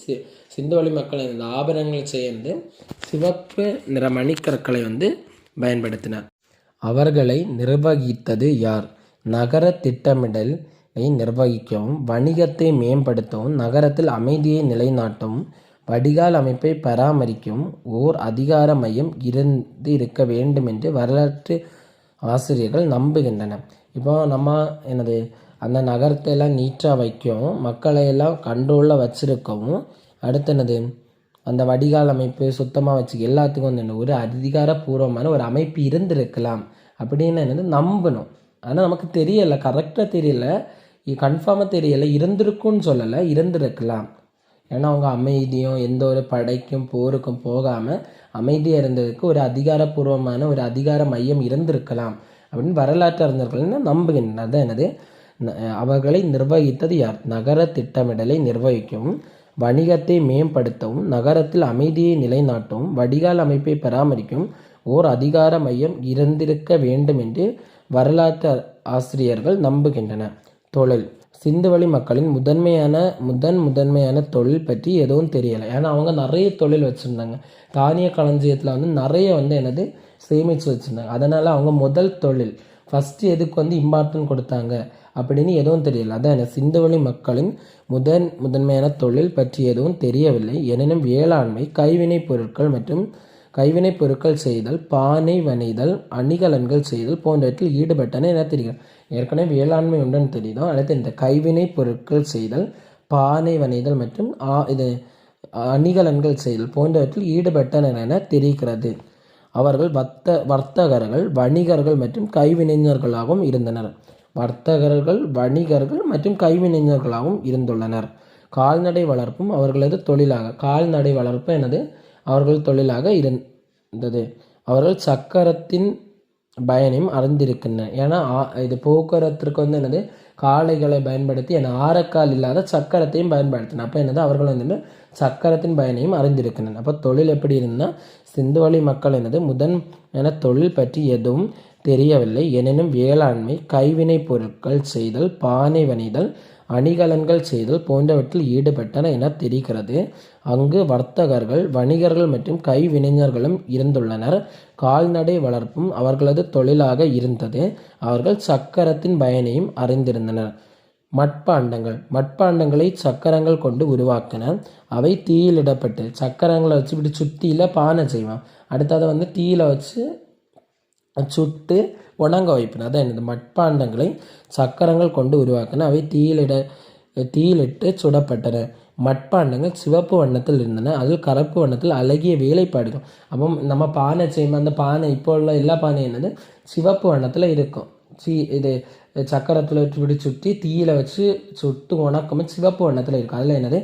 சிந்துவெளி மக்கள் ஆபரணங்கள் செய்ய சிவப்பு நிற மணிக்கற்களை பயன்படுத்தினர். அவர்களை நிர்வகித்தது யார்? நகர திட்டமிடலை நிர்வகிக்கவும், வணிகத்தை மேம்படுத்தவும், நகரத்தில் அமைதியை நிலைநாட்டவும், வடிகால் அமைப்பை பராமரிக்கவும் ஓர் அதிகார மையம் இருக்க வேண்டும் என்று வரலாற்று ஆசிரியர்கள் நம்புகின்றனர். இப்போ நம்ம அந்த நகரத்தை எல்லாம் நீட்டாக வைக்கவும், மக்களை எல்லாம் கண்ட்ரோலில் வச்சிருக்கவும், அடுத்து அந்த வடிகால் அமைப்பு சுத்தமாக வச்சு எல்லாத்துக்கும் ஒரு அதிகாரப்பூர்வமான ஒரு அமைப்பு இருந்திருக்கலாம் அப்படின்னு நம்பணும். ஆனால் நமக்கு தெரியலை, கரெக்டாக தெரியல, கன்ஃபார்மாக தெரியலை. இருந்திருக்குன்னு சொல்லலை, இருந்திருக்கலாம். ஏன்னா அவங்க அமைதியும் எந்த ஒரு படைக்கும் போருக்கும் போகாமல் அமைதியாக இருந்ததுக்கு ஒரு அதிகாரப்பூர்வமான ஒரு அதிகார மையம் இருந்திருக்கலாம் அப்படின்னு வரலாற்று அறிஞர்கள் நம்புகின்றனர். அதான் அவர்களை நிர்வகித்தது யார்? நகர திட்டமிடலை நிர்வகிக்கவும், வணிகத்தை மேம்படுத்தவும், நகரத்தில் அமைதியை நிலைநாட்டவும், வடிகால் அமைப்பை பராமரிக்கவும் ஓர் அதிகார மையம் இருந்திருக்க வேண்டும் என்று வரலாற்று ஆசிரியர்கள் நம்புகின்றனர். தொழில். சிந்துவெளி மக்களின் முதன்மையான தொழில் பற்றி எதுவும் தெரியலை. ஏன்னா அவங்க நிறைய தொழில் வச்சுருந்தாங்க. தானிய களஞ்சியத்தில் நிறைய சேமித்து வச்சுருந்தாங்க. அதனால் அவங்க முதல் தொழில் ஃபஸ்ட்டு எதுக்கு இம்பார்ட்டன்ட் கொடுத்தாங்க அப்படின்னு எதுவும் தெரியல. அதான் சிந்துவெளி மக்களின் முதன்மையான தொழில் பற்றி எதுவும் தெரியவில்லை. எனினும் வேளாண்மை, கைவினைப் பொருட்கள் செய்தல், பானை வனைதல், அணிகலன்கள் செய்தல் போன்றவற்றில் ஈடுபட்டன என தெரிகிறது. ஏற்கனவே வேளாண்மை உண்டுன்னு தெரியுதோ. அடுத்து இந்த கைவினைப் பொருட்கள் செய்தல், பானை வனைதல் மற்றும் அணிகலன்கள் செய்தல் போன்றவற்றில் ஈடுபட்டனர் என தெரிகிறது. அவர்கள் வர்த்தகர்கள், வணிகர்கள் மற்றும் கைவினைஞர்களாகவும் இருந்தனர். இருந்துள்ளனர். கால்நடை வளர்ப்பும் அவர்களது தொழிலாக. கால்நடை வளர்ப்பு அவர்கள் தொழிலாக இருந்தது. அவர்கள் சக்கரத்தின் பயனையும் அறிந்திருக்கின்றனர். ஏன்னா இது போக்குவரத்திற்கு காளைகளை பயன்படுத்தி ஆரக்கால் இல்லாத சக்கரத்தையும் பயன்படுத்தினர். அப்போ அவர்கள் சக்கரத்தின் பயனையும் அறிந்திருக்கின்றனர். அப்போ தொழில் எப்படி இருந்தால் சிந்துவெளி மக்கள் தொழில் பற்றி எதுவும் தெரியவில்லை. எனினும் வேளாண்மை, கைவினைப் பொருட்கள் செய்தல், பானை வனைதல், அணிகலன்கள் செய்தல் போன்றவற்றில் ஈடுபட்டனர் என தெரிகிறது. அங்கு வர்த்தகர்கள், வணிகர்கள் மற்றும் கைவினைஞர்களும் இருந்துள்ளனர். கால்நடை வளர்ப்பும் அவர்களது தொழிலாக இருந்தது. அவர்கள் சக்கரத்தின் பயனையும் அறிந்திருந்தனர். மட்பாண்டங்களை சக்கரங்கள் கொண்டு உருவாக்கின. அவை தீயிலிடப்பட்டு சக்கரங்களை வச்சு இப்படி சுத்தியில் பானை செய்வான். அடுத்ததை வந்து தீயில வச்சு சுட்டு உணங்க வைப்பின. அதான் என்னது, மட்பாண்டங்களை சக்கரங்கள் கொண்டு உருவாக்கின. அவை தீயிலிட்டு சுடப்பட்டன. மட்பாண்டங்கள் சிவப்பு வண்ணத்தில் இருந்தன. அதில் கருப்பு வண்ணத்தில் அழகிய வேலைப்பாடுகள். அப்போ நம்ம பானை செய்வோம், அந்த பானை இப்போ உள்ள எல்லா பானையும் என்னது சிவப்பு வண்ணத்தில் இருக்கும். இது சக்கரத்தில் இப்படி சுற்றி தீயில வச்சு சுட்டு உணக்கமும் சிவப்பு வண்ணத்தில் இருக்கும். அதில் என்னது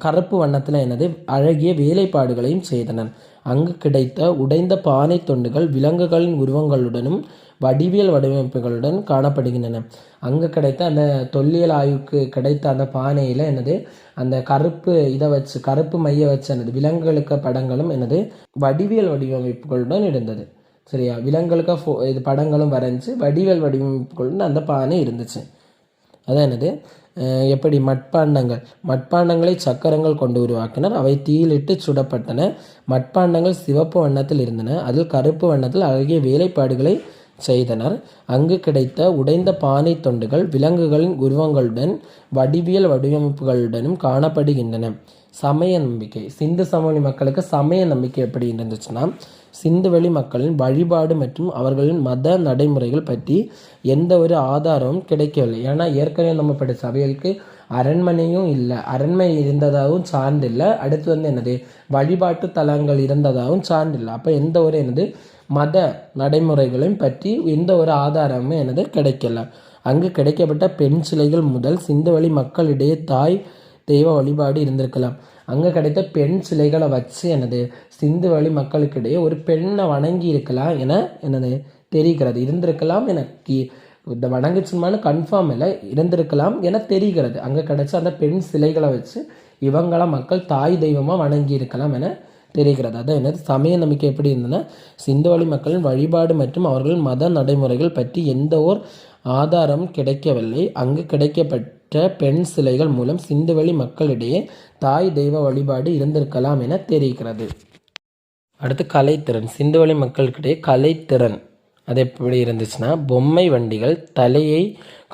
கருப்பு வண்ணத்தில் என்னது அழகிய வேலைப்பாடுகளையும் செய்தனர். அங்கு கிடைத்த உடைந்த பானை தொண்டுகள் விலங்குகளின் உருவங்களுடனும் வடிவியல் வடிவமைப்புகளுடன் காணப்படுகின்றன. அங்கே கிடைத்த அந்த தொல்லியல் ஆய்வுக்கு கிடைத்த அந்த பானையில் என்னது அந்த கருப்பு மைய வச்சு என்னது விலங்குகளுக்கு படங்களும் என்னது வடிவியல் வடிவமைப்புகளுடன் இருந்தது. சரியா, விலங்குகளுக்கு இது படங்களும் வரைஞ்சி வடிவியல் வடிவமைப்புகளுடன் அந்த பானை இருந்துச்சு. அதான் என்னது எப்படி மட்பாண்டங்களை சக்கரங்கள் கொண்டு உருவாக்கினர். அவை தீயிலிட்டு சுடப்பட்டன. மட்பாண்டங்கள் சிவப்பு வண்ணத்தில் இருந்தன. அதில் கருப்பு வண்ணத்தில் அழகிய வேலைப்பாடுகளை செய்தனர். அங்கு கிடைத்த உடைந்த பானை தொண்டுகள் விலங்குகளின் உருவங்களுடன் வடிவியல் வடிவமைப்புகளுடனும் காணப்படுகின்றன. சமய நம்பிக்கை. சிந்து சமவெளி மக்களுக்கு சமய நம்பிக்கை எப்படி இருந்துச்சுன்னா, சிந்துவெளி மக்களின் வழிபாடு மற்றும் அவர்களின் மத நடைமுறைகள் பற்றி எந்த ஒரு ஆதாரமும் கிடைக்கவில்லை. ஏன்னா ஏற்கனவே நம்ம படித்த அவைகளுக்கு அரண்மனையும் இல்லை, அரண்மனை இருந்ததாகவும் சார்ந்தில்லை. அடுத்து வந்து என்னது வழிபாட்டு தலங்கள் இருந்ததாகவும் சார்ந்தில்லை. அப்போ எந்த ஒரு என்னது மத நடைமுறைகளையும் பற்றி எந்த ஒரு ஆதாரமும் எனது கிடைக்கல. அங்கு கிடைக்கப்பட்ட பெண் சிலைகள் முதல் சிந்துவெளி மக்களிடையே தாய் தெய்வ வழிபாடு இருந்திருக்கலாம். அங்கே கிடைத்த பெண் சிலைகளை வச்சு எனது சிந்துவெளி மக்களுக்கிடையே ஒரு பெண்ணை வணங்கி இருக்கலாம் என எனது தெரிகிறது. இருந்திருக்கலாம் எனக்கு இந்த வணங்குச்சுமானு கன்ஃபார்ம் இல்லை, இருந்திருக்கலாம் என தெரிகிறது. அங்கே கிடைச்ச அந்த பெண் சிலைகளை வச்சு இவங்கள மக்கள் தாய் தெய்வமாக வணங்கி இருக்கலாம் என தெரிகிறது. அதான் என்னது சமய நம்பிக்கை எப்படி இருந்ததுன்னா, சிந்துவெளி மக்களின் வழிபாடு மற்றும் அவர்களின் மத நடைமுறைகள் பற்றி எந்த ஓர் ஆதாரமும் கிடைக்கவில்லை. அங்கு கிடைக்கப்பட்ட பெண் சிலைகள் மூலம் சிந்துவெளி மக்களிடையே தாய் தெய்வ வழிபாடு இருந்திருக்கலாம் என தெரிகிறது. அடுத்து கலைத்திறன். சிந்துவெளி மக்களுக்கிடையே கலைத்திறன் அது எப்படி இருந்துச்சுன்னா, பொம்மை வண்டிகள், தலையை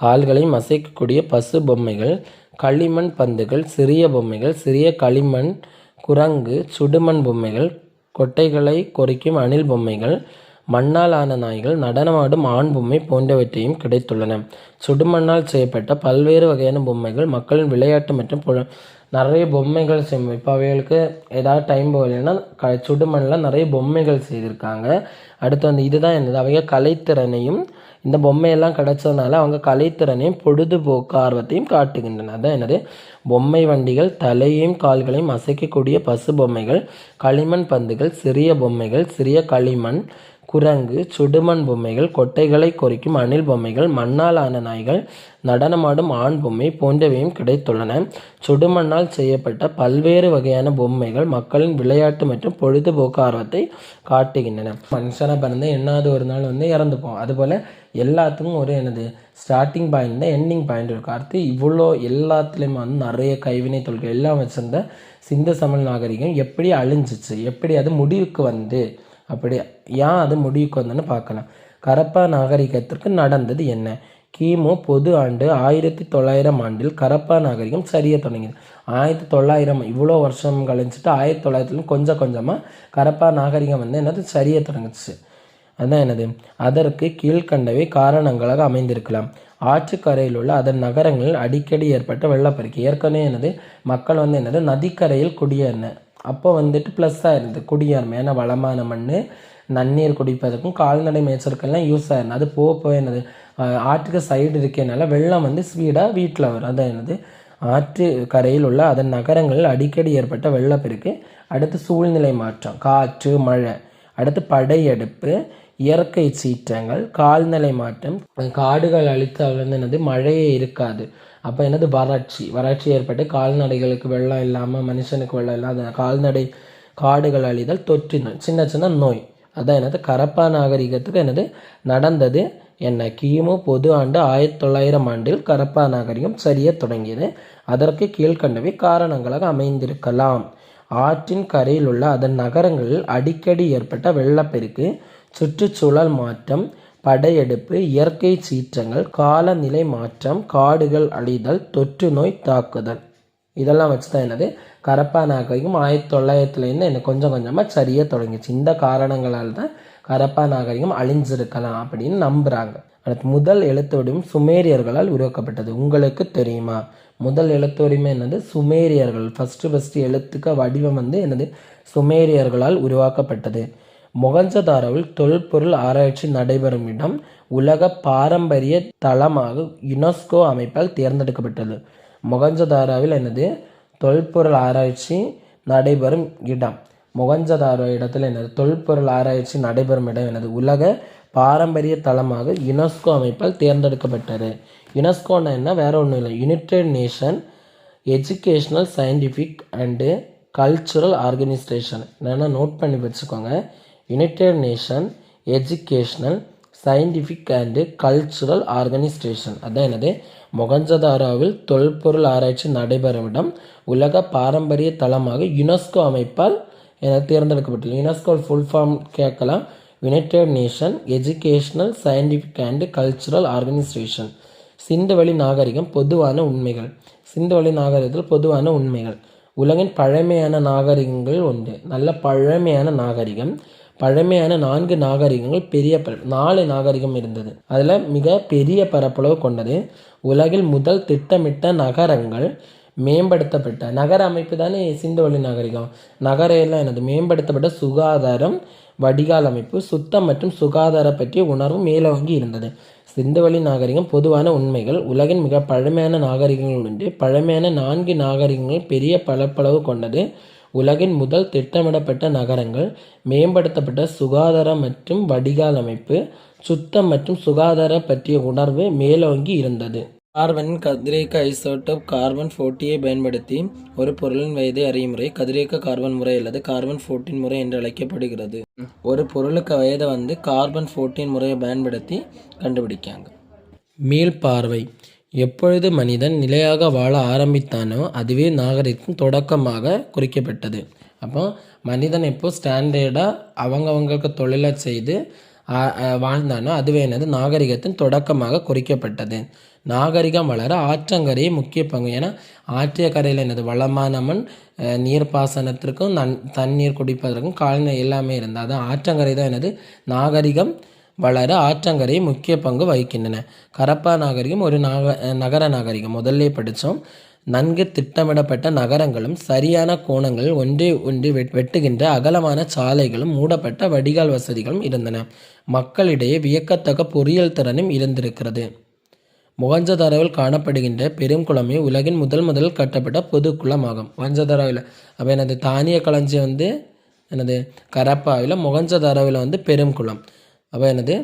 கால்களையும் அசைக்கக்கூடிய பசு பொம்மைகள், களிமண் பந்துகள், சிறிய பொம்மைகள், சிறிய களிமண் குரங்கு, சுடுமண் பொம்மைகள், கொட்டைகளை கொறிக்கும் அணில் பொம்மைகள், மண்ணால் ஆன நாய்கள், நடனமாடும் ஆண் பொம்மை போன்றவற்றையும் கிடைத்துள்ளன. சுடுமண்ணால் செய்யப்பட்ட பல்வேறு வகையான பொம்மைகள் மக்களின் விளையாட்டு மற்றும் நிறைய பொம்மைகள் செய்யும். இப்போ அவைகளுக்கு ஏதாவது டைம் போகலைன்னா சுடுமண்ணில் நிறைய பொம்மைகள் செய்திருக்காங்க. அடுத்து வந்து இதுதான் என்னது அவைய கலைத்திறனையும் இந்த பொம்மையெல்லாம் கிடைச்சதுனால அவங்க கலைத்திறனையும் பொழுதுபோக்கு ஆர்வத்தையும் காட்டுகின்றன. அதான் என்னது பொம்மை வண்டிகள், தலையையும் கால்களையும் அசைக்கக்கூடிய பசு பொம்மைகள், களிமண் பந்துகள், சிறிய பொம்மைகள், சிறிய களிமண் குரங்கு, சுடுமண் பொம்மைகள், கொட்டைகளை கொறிக்கும் அணில் பொம்மைகள், மண்ணால் ஆன நாய்கள், நடனமாடும் ஆண் பொம்மை போன்றவையும் கிடைத்துள்ளன. சுடுமண்ணால் செய்யப்பட்ட பல்வேறு வகையான பொம்மைகள் மக்களின் விளையாட்டு மற்றும் பொழுதுபோக்கு ஆர்வத்தை காட்டுகின்றன. மனுஷனாக பிறந்து என்னாவது ஒரு நாள் வந்து இறந்துப்போம். அதுபோல் எல்லாத்துக்கும் ஒரு என்னது ஸ்டார்டிங் பாயிண்ட் தான் எண்டிங் பாயிண்ட் இருக்கும். அடுத்து இவ்வளோ எல்லாத்துலேயுமே வந்து நிறைய கைவினை தொழில்கள் எல்லாம் வச்சுருந்த சிந்து சமவெளி நாகரிகம் எப்படி அழிஞ்சிச்சு, எப்படி அது முடிவுக்கு வந்து அப்படி ஏன் அது முடிவுக்கு வந்தோன்னு பார்க்கலாம். கரப்பா நாகரிகத்திற்கு நடந்தது என்ன? கிமு பொது ஆண்டு 1900 ஆண்டில் கரப்பா நாகரிகம் சரிய தொடங்கியது. 1900 இவ்வளோ வருஷம் கழிஞ்சிட்டு 1900 கொஞ்சம் கொஞ்சமாக கரப்பா நாகரிகம் வந்து என்னது சரிய தொடங்குச்சு. அதுதான் என்னது அதற்கு கீழ்கண்டவை காரணங்களாக அமைந்திருக்கலாம். ஆற்றுக்கரையில் உள்ள அதன் நகரங்களில் அடிக்கடி ஏற்பட்ட வெள்ளப்பெருக்கு. ஏற்கனவே என்னது மக்கள் வந்து என்னது நதிக்கரையில் குடியேறின. அப்போ வந்துட்டு ப்ளஸ்ஸாக இருந்தது குடியேறும். ஏன்னா வளமான மண், நன்னீர் குடிப்பதற்கும் கால்நடை மேய்ச்சலுக்கெல்லாம் யூஸ் ஆயிருந்தது. அது போக என்னது ஆற்றுக்கு சைடு இருக்கனால வெள்ளம் வந்து ஸ்பீடாக வீட்டில் வரும். அதான் என்னது ஆற்று கரையில் உள்ள அதன் நகரங்களில் அடிக்கடி ஏற்பட்ட வெள்ளப்பெருக்கு. அடுத்து சூழ்நிலை மாற்றம், காற்று, மழை. அடுத்து படையெடுப்பு, இயற்கை சீற்றங்கள், கால்நிலை மாற்றம், காடுகள் அழித்து வந்து என்னது மழையே இருக்காது. அப்போ என்னது வறட்சி ஏற்பட்டு கால்நடைகளுக்கு வெள்ளம் இல்லாமல் மனுஷனுக்கு வெள்ளம் இல்லாத கால்நடை காடுகள் அழிதல், தொற்று நோய், சின்ன சின்ன நோய். அதான் என்னது கரப்பா நாகரிகத்துக்கு என்னது நடந்தது என்ன? கிமு பொது ஆண்டு 1900 ஆண்டில் கரப்பா நாகரிகம் சரிய தொடங்கியது. அதற்கு கீழ்கண்டவை காரணங்களாக அமைந்திருக்கலாம். ஆற்றின் கரையில் உள்ள அதன் நகரங்களில் அடிக்கடி ஏற்பட்ட வெள்ளப்பெருக்கு, சுற்றுச்சூழல் மாற்றம், படையெடுப்பு, இயற்கை சீற்றங்கள், காலநிலை மாற்றம், காடுகள் அழிதல், தொற்று நோய் தாக்குதல். இதெல்லாம் வச்சு தான் என்னது கரப்பா நாகரிகம் 1900லேருந்து என்ன கொஞ்சம் கொஞ்சமாக சரிய தொடங்கிச்சு. இந்த காரணங்களால் தான் கரப்பா நாகரிகம் அழிஞ்சிருக்கலாம் அப்படின்னு நம்புகிறாங்க. அடுத்து முதல் எழுத்து வடிவம் சுமேரியர்களால் உருவாக்கப்பட்டது. உங்களுக்கு தெரியுமா? முதல் எழுத்து வடிவம் என்னது? சுமேரியர்கள். ஃபஸ்ட்டு எழுத்துக்க வடிவம் வந்து என்னது? சுமேரியர்களால் உருவாக்கப்பட்டது. மொகஞ்சதாரோவில் தொல்பொருள் ஆராய்ச்சி நடைபெறும் இடம் உலக பாரம்பரிய தளமாக யுனெஸ்கோ அமைப்பால் தேர்ந்தெடுக்கப்பட்டது. மொகஞ்சதாரோவில் என்னது? தொல்பொருள் ஆராய்ச்சி நடைபெறும் இடம். மொகஞ்சதாரோ இடத்துல என்னது? தொல்பொருள் ஆராய்ச்சி நடைபெறும் இடம் என்னது? உலக பாரம்பரிய தளமாக யுனெஸ்கோ அமைப்பால் தேர்ந்தெடுக்கப்பட்டது. யுனெஸ்கோன்னா என்ன? வேற ஒன்றும் இல்லை, United nation educational scientific and cultural organisation. என்னென்னா நோட் பண்ணி வச்சுக்கோங்க. United nation educational scientific and cultural organisation. அதான் என்னது? மொகஞ்சதாரோவில் தொல்பொருள் ஆராய்ச்சி நடைபெறும் இடம் உலக பாரம்பரிய தளமாக யுனெஸ்கோ அமைப்பால் தேர்ந்தெடுக்கப்பட்டது. யுனெஸ்கோ ஃபுல் ஃபார்ம் கேட்கலாம். United nation educational scientific and cultural organisation. சிந்துவெளி நாகரிகம் பொதுவான உண்மைகள். சிந்துவெளி நாகரிகத்தில் பொதுவான உண்மைகள். உலகின் பழமையான நாகரிகங்கள் ஒன்று. நல்ல பழமையான நாகரிகம். பழமையான 4 நாகரிகங்கள், பெரிய 4 நாகரிகம் இருந்தது. அதில் மிக பெரிய பரப்பளவு கொண்டது. உலகில் முதல் திட்டமிட்ட நகரங்கள், மேம்படுத்தப்பட்ட நகர அமைப்பு தானே சிந்துவெளி நாகரிகம். நகர எல்லாம் என்னது? மேம்படுத்தப்பட்ட சுகாதாரம், வடிகால் அமைப்பு, சுத்தம் மற்றும் சுகாதார பற்றிய உணர்வு மேலோங்கி இருந்தது. சிந்துவெளி நாகரிகம் பொதுவான உண்மைகள். உலகின் மிக பழமையான நாகரிகங்கள் ஒன்று. பழமையான 4 நாகரிகங்கள், பெரிய பரப்பளவு கொண்டது. உலகின் முதல் திட்டமிடப்பட்ட நகரங்கள், மேம்படுத்தப்பட்ட சுகாதாரம் மற்றும் வடிகால் அமைப்பு, சுத்தம் மற்றும் சுகாதார பற்றிய உணர்வு மேலோங்கி இருந்தது. கார்பனின் கதிரியக்க ஐசோடோப் கார்பன்-40 பயன்படுத்தி ஒரு பொருளின் வயதை அறியும் முறை கதிரியக்க கார்பன் முறை அல்லது கார்பன்-14 முறை என்று அழைக்கப்படுகிறது. ஒரு பொருளுக்கு வயதை வந்து கார்பன்-14 முறையை பயன்படுத்தி கண்டுபிடிக்காங்க. மீள்பார்வை. எப்பொழுது மனிதன் நிலையாக வாழ ஆரம்பித்தானோ அதுவே நாகரிகத்தின் தொடக்கமாக குறிக்கப்பட்டது. அப்போ மனிதன் எப்போ ஸ்டாண்டர்டாக அவங்களுக்கு தொழிலை செய்து வாழ்ந்தானோ அதுவே என்னது? நாகரிகத்தின் தொடக்கமாக குறிக்கப்பட்டது. நாகரிகம் வளர ஆற்றங்கரையே முக்கிய பங்கு. ஏன்னா ஆற்றிய கரையில் என்னது? வளமான மண், நீர்ப்பாசனத்திற்கும் தண்ணீர் குடிப்பதற்கும் கால்நடை எல்லாமே இருந்தது. அதான் ஆற்றங்கரை தான் என்னது? நாகரிகம் வளர ஆற்றங்கரை முக்கிய பங்கு வகிக்கின்றன. கரப்பா நாகரிகம் ஒரு நகர நாகரிகம். முதல்ல படித்தோம். நன்கு திட்டமிடப்பட்ட நகரங்களும் சரியான கோணங்களில் ஒன்றை ஒன்று வெட்டுகின்ற அகலமான சாலைகளும் மூடப்பட்ட வடிகால் வசதிகளும் இருந்தன. மக்களிடையே வியக்கத்தக்க பொறியியல் திறனும் இருந்திருக்கிறது. மொகஞ்சதாரோவில் காணப்படுகின்ற பெரும் குளமே உலகின் முதல் கட்டப்பட்ட பொது குளமாகும். மொகஞ்சதாரோவில் அப்போ எனது தானிய களஞ்சியம் வந்து எனது கரப்பாவில், மொகஞ்சதாரோவில் வந்து பெரும் குளம். அப்போ எனது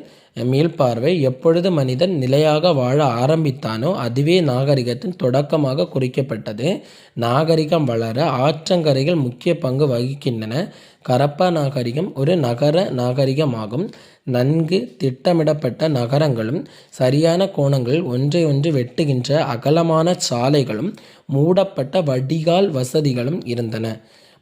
மீள்பார்வை. எப்பொழுது மனிதன் நிலையாக வாழ ஆரம்பித்தானோ அதுவே நாகரிகத்தின் தொடக்கமாக குறிக்கப்பட்டது. நாகரிகம் வளர ஆற்றங்கரைகள் முக்கிய பங்கு வகிக்கின்றன. கரப்பா நாகரிகம் ஒரு நகர நாகரிகமாகும். நன்கு திட்டமிடப்பட்ட நகரங்களும் சரியான கோணங்களில் ஒன்றை ஒன்று வெட்டுகின்ற அகலமான சாலைகளும் மூடப்பட்ட வடிகால் வசதிகளும் இருந்தன.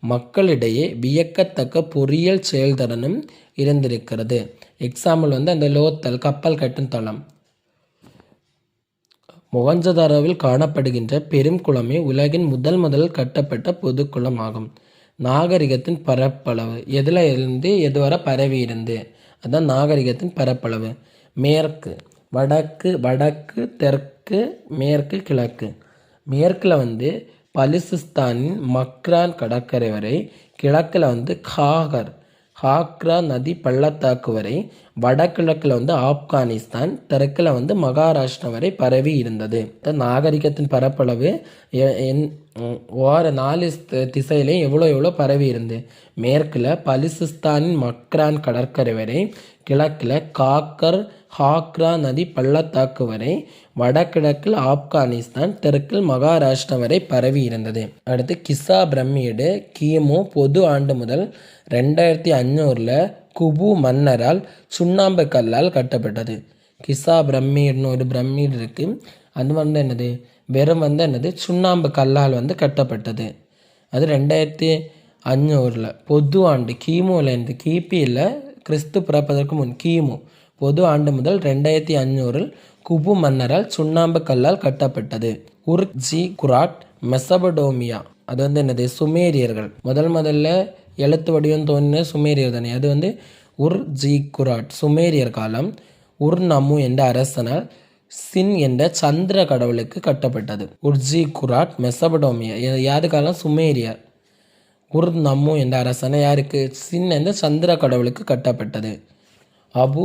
மக்களிடையே வியக்கத்தக்க பொறியியல் செயல்திறனும் இருந்திருக்கிறது. எக்ஸாம்பிள் வந்து அந்த லோத்தல், கப்பல் கட்டும் தளம். மொகஞ்சதாரோவில் காணப்படுகின்ற பெரும் குளமே உலகின் முதல் கட்டப்பட்ட பொது குளம் ஆகும். நாகரிகத்தின் பரப்பளவு. எதில் இருந்து எதுவரை பரவி இருந்து, அதுதான் நாகரிகத்தின் பரப்பளவு. மேற்கு, வடக்கு, தெற்கு, மேற்கு, கிழக்கு. மேற்கில் வந்து பலுசிஸ்தானின் மக்ரான் கடற்கரை வரை, கிழக்கில் வந்து ஹாக்ரா நதி பள்ளத்தாக்கு வரை, வடகிழக்கில் வந்து ஆப்கானிஸ்தான், தெற்கில் வந்து மகாராஷ்டிரா வரை பரவி இருந்தது. நாகரிகத்தின் பரப்பளவு 4 திசையிலையும் எவ்வளோ பரவி இருந்து. மேற்கில் பலுசிஸ்தானின் மக்ரான் கடற்கரை வரை, கிழக்கில் ஹாக்ரா நதி பள்ளத்தாக்கு வரை, வடகிழக்கில் ஆப்கானிஸ்தான், தெற்கில் மகாராஷ்டிரா வரை பரவி இருந்தது. அடுத்து கிசா பிரமிடு கிமு பொது ஆண்டு முதல் 2500 குபு மன்னரால் சுண்ணாம்பு கல்லால் கட்டப்பட்டது. கிசா பிரமிடுன்னு ஒரு பிரமிடு இருக்குது. அது வந்து என்னது? வெறும் வந்து என்னது? சுண்ணாம்பு கல்லால் வந்து கட்டப்பட்டது. அது 2500 பொது ஆண்டு. கிமுலேருந்து, கிபியில் கிறிஸ்து பிறப்பதற்கு முன் கிமு பொது ஆண்டு முதல் 2500 குபு மன்னரால் சுண்ணாம்பு கல்லால் கட்டப்பட்டது. உர்-ஜி குராட் மெசபடோமியா, அது வந்து என்னது, சுமேரியர்கள். முதல்ல எழுத்து வடிவம் தோன்றின சுமேரியர் தானே, அது வந்து உர்-ஜி குராட் சுமேரியர் காலம். உர்-நமு என்ற அரசனால் சின் என்ற சந்திர கடவுளுக்கு கட்டப்பட்டது. உர்-ஜி குராட் மெசபடோமியா யாரு காலம், சுமேரியர். உர்-நமு என்ற அரசனை யாருக்கு, சின் என்ற சந்திர கடவுளுக்கு கட்டப்பட்டது. அபு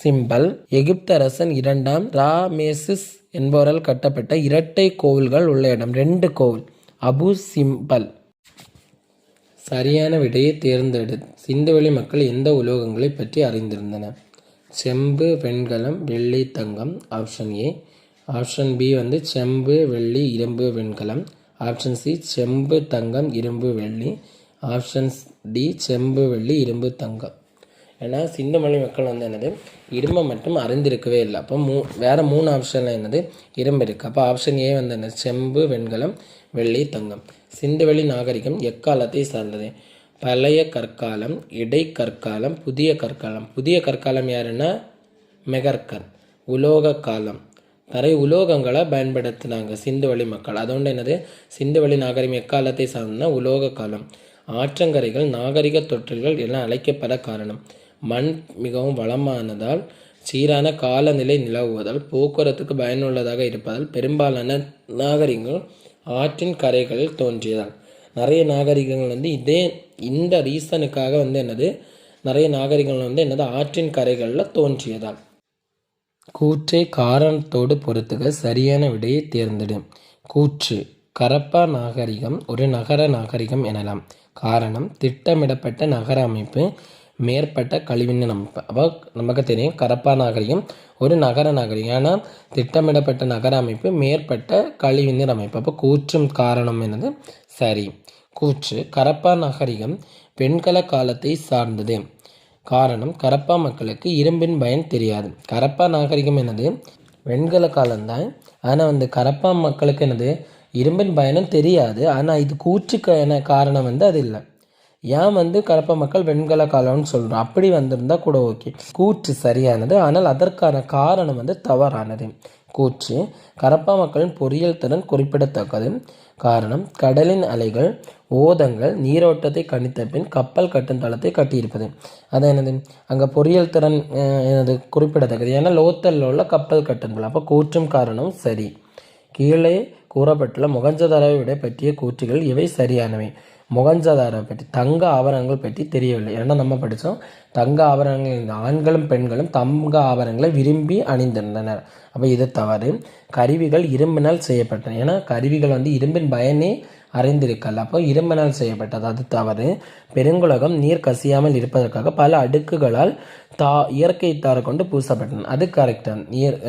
சிம்பல் எகிப்து அரசன் 2ஆம் ராமேசிஸ் என்பவரால் கட்டப்பட்ட இரட்டை கோவில்கள் உள்ள இடம். 2 கோவில். அபு சிம்பல். சரியான விடையை தேர்ந்தெடு. சிந்துவெளி மக்கள் எந்த உலோகங்களை பற்றி அறிந்திருந்தனர்? செம்பு, வெண்கலம், வெள்ளி, தங்கம். Option A. ஆப்ஷன் பி வந்து செம்பு, வெள்ளி, இரும்பு, வெண்கலம். ஆப்ஷன் சி செம்பு, தங்கம், இரும்பு, வெள்ளி. ஆப்ஷன் டி செம்பு, வெள்ளி, இரும்பு, தங்கம். ஏன்னா சிந்துவெளி மக்கள் வந்து என்னது, இரும்பை மட்டும் அறிந்திருக்கவே இல்லை. அப்போ வேறு 3 ஆப்ஷனில் என்னது, இரும்பு இருக்குது. அப்போ ஆப்ஷன் ஏ வந்து என்ன, செம்பு, வெண்கலம், வெள்ளி, தங்கம். சிந்துவெளி நாகரிகம் எக்காலத்தை சார்ந்தது? பழைய கற்காலம், இடைக்கற்காலம், புதிய கற்காலம். புதிய கற்காலம் யாருன்னா மெகர்கர். உலோக காலம். நிறைய உலோகங்களை பயன்படுத்தினாங்க சிந்துவெளி மக்கள். அதோண்டு என்னது, சிந்துவெளி நாகரிகம் எக்காலத்தை சார்ந்ததுன்னா உலோக காலம். ஆற்றங்கரைகள் நாகரிக தொற்றுகள் என அழைக்கப்பட காரணம்? மண் மிகவும் வளமானதால், சீரான காலநிலை நிலவுவதால், போக்குவரத்துக்கு பயனுள்ளதாக இருப்பதால், பெரும்பாலான நாகரிகங்கள் ஆற்றின் கரைகளில் தோன்றியதால். நிறைய நாகரிகங்கள் வந்து இந்த ரீசனுக்காக வந்து என்னது, நிறைய நாகரிகங்கள் வந்து என்னது, ஆற்றின் கரைகளில் தோன்றியதால். கூற்றை காரணத்தோடு பொறுத்துக. சரியான விடையை தேர்ந்தெடு. கூற்று: கரப்பா நாகரிகம் ஒரு நகர நாகரிகம் எனலாம். காரணம்: திட்டமிடப்பட்ட நகர அமைப்பு, மேற்பட்ட கழிவுநீர் அமைப்பு. அப்போ நமக்கு தெரியும் கரப்பா நாகரிகம் ஒரு நகர நாகரிகம். ஏன்னா திட்டமிடப்பட்ட நகர அமைப்பு, மேற்பட்ட கழிவுநீர் அமைப்பு. அப்போ கூற்றும் காரணம் என்னது சரி. கூற்று: கரப்பா நாகரிகம் வெண்கல காலத்தை சார்ந்தது. காரணம்: கரப்பா மக்களுக்கு இரும்பின் பயன் தெரியாது. கரப்பா நாகரிகம் என்னது, வெண்கல காலம்தான். ஆனால் வந்து கரப்பா மக்களுக்கு என்னது, இரும்பின் பயனும் தெரியாது. ஆனால் இது கூற்றுக்கான காரணம் வந்து அது இல்லை. ஏன் வந்து கரப்பா மக்கள் வெண்கல காலம்னு சொல்கிறோம், அப்படி வந்திருந்தா கூட ஓகே. கூற்று சரியானது, ஆனால் அதற்கான காரணம் வந்து தவறானது. கூற்று: கரப்பா மக்களின் பொறியியல் திறன் குறிப்பிடத்தக்கது. காரணம்: கடலின் அலைகள், ஓதங்கள் நீரோட்டத்தை கணித்த பின் கப்பல் கட்டும் தளத்தை கட்டியிருப்பது. அது என்னது, அங்கே பொறியியல் திறன் எனது குறிப்பிடத்தக்கது. ஏன்னா லோத்தலில் உள்ள கப்பல் கட்டுங்கள். அப்போ கூற்றும் காரணம் சரி. கீழே கூறப்பட்டுள்ள மொகஞ்சதாரோவை விட பற்றிய கூற்றுகள் இவை சரியானவை. மொகஞ்சதாரோ பற்றி, தங்க ஆபரணங்கள் பற்றி தெரியவில்லை. ஏன்னா நம்ம படித்தோம் தங்க ஆபரணங்கள், ஆண்களும் பெண்களும் தங்க ஆபரணங்களை விரும்பி அணிந்திருந்தனர். அப்போ இது தவறு. கருவிகள் இரும்பினால் செய்யப்பட்டன. ஏன்னா கருவிகள் வந்து இரும்பின் பயனே அறிந்திருக்கல. அப்போ இரும்பினால் செய்யப்பட்டது, அது தவறு. பெருங்குலகம் நீர் கசியாமல் இருப்பதற்காக பல அடுக்குகளால் இயற்கை தாரை கொண்டு பூசப்பட்டன. அது கரெக்டாக.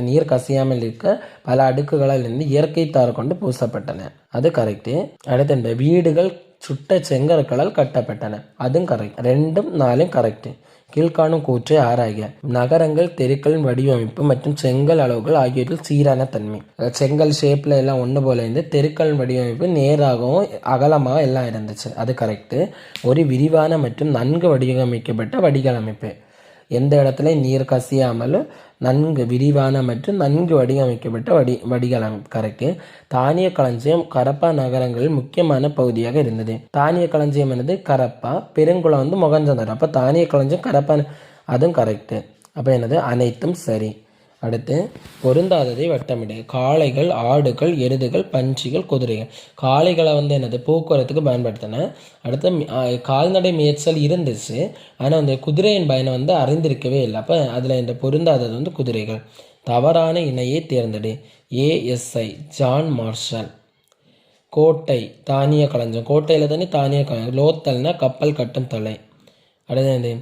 நீர் கசியாமல் இருக்க பல அடுக்குகளால் இருந்து இயற்கை தாரை கொண்டு பூசப்பட்டன. அது கரெக்டு. அடுத்த வீடுகள் சுட்ட செங்கற்களால் கட்டப்பட்டன. அதுவும் கரெக்ட். 2ம் 4ம் கரெக்டு. கீழ்காணும் கூற்றை ஆராய்க. நகரங்கள் தெருக்களின் வடிவமைப்பு மற்றும் செங்கல் அளவுகள் ஆகியவற்றில் சீரான தன்மை. செங்கல் ஷேப்ல எல்லாம் ஒன்று போல இருந்து தெருக்களின் வடிவமைப்பு நேராகவும் அகலமாக எல்லாம் இருந்துச்சு. அது கரெக்டு. ஒரு விரிவான மற்றும் நன்கு வடிவமைக்கப்பட்ட வடிகால் அமைப்பு. எந்த இடத்துல நீர் கசியாமல் நன்கு விரிவான மற்றும் நன்கு வடிவமைக்கப்பட்ட வடிகால் அமைப்பு. கரெக்டு. தானிய களஞ்சியம் கரப்பா நகரங்களில் முக்கியமான பகுதியாக இருந்தது. தானிய களஞ்சியம் என்னது, கரப்பா. பெருங்குளம் வந்து மொகஞ்சதாரோ. அப்போ தானிய களஞ்சியம் கரப்பா, அதுவும் கரெக்டு. அப்போ என்னது, அனைத்தும் சரி. அடுத்து பொருந்தாததை வட்டமிடு. காளைகள், ஆடுகள், எருதுகள், பன்றிகள், குதிரைகள். காளைகளை வந்து என்னது, போக்குவரத்துக்கு பயன்படுத்தின. அடுத்து கால்நடை மேய்ச்சல் இருந்துச்சு, ஆனால் அந்த குதிரையின் பயனை வந்து அறிந்திருக்கவே இல்லை. அப்போ அதில் இந்த பொருந்தாதது வந்து குதிரைகள். தவறான இணையை தேர்ந்தெடு. ASI John Marshall. கோட்டை தானிய களஞ்சியம். கோட்டையில் தானே தானிய களஞ்சியம். லோத்தல்னா கப்பல் கட்டும் தலை. அடுத்தது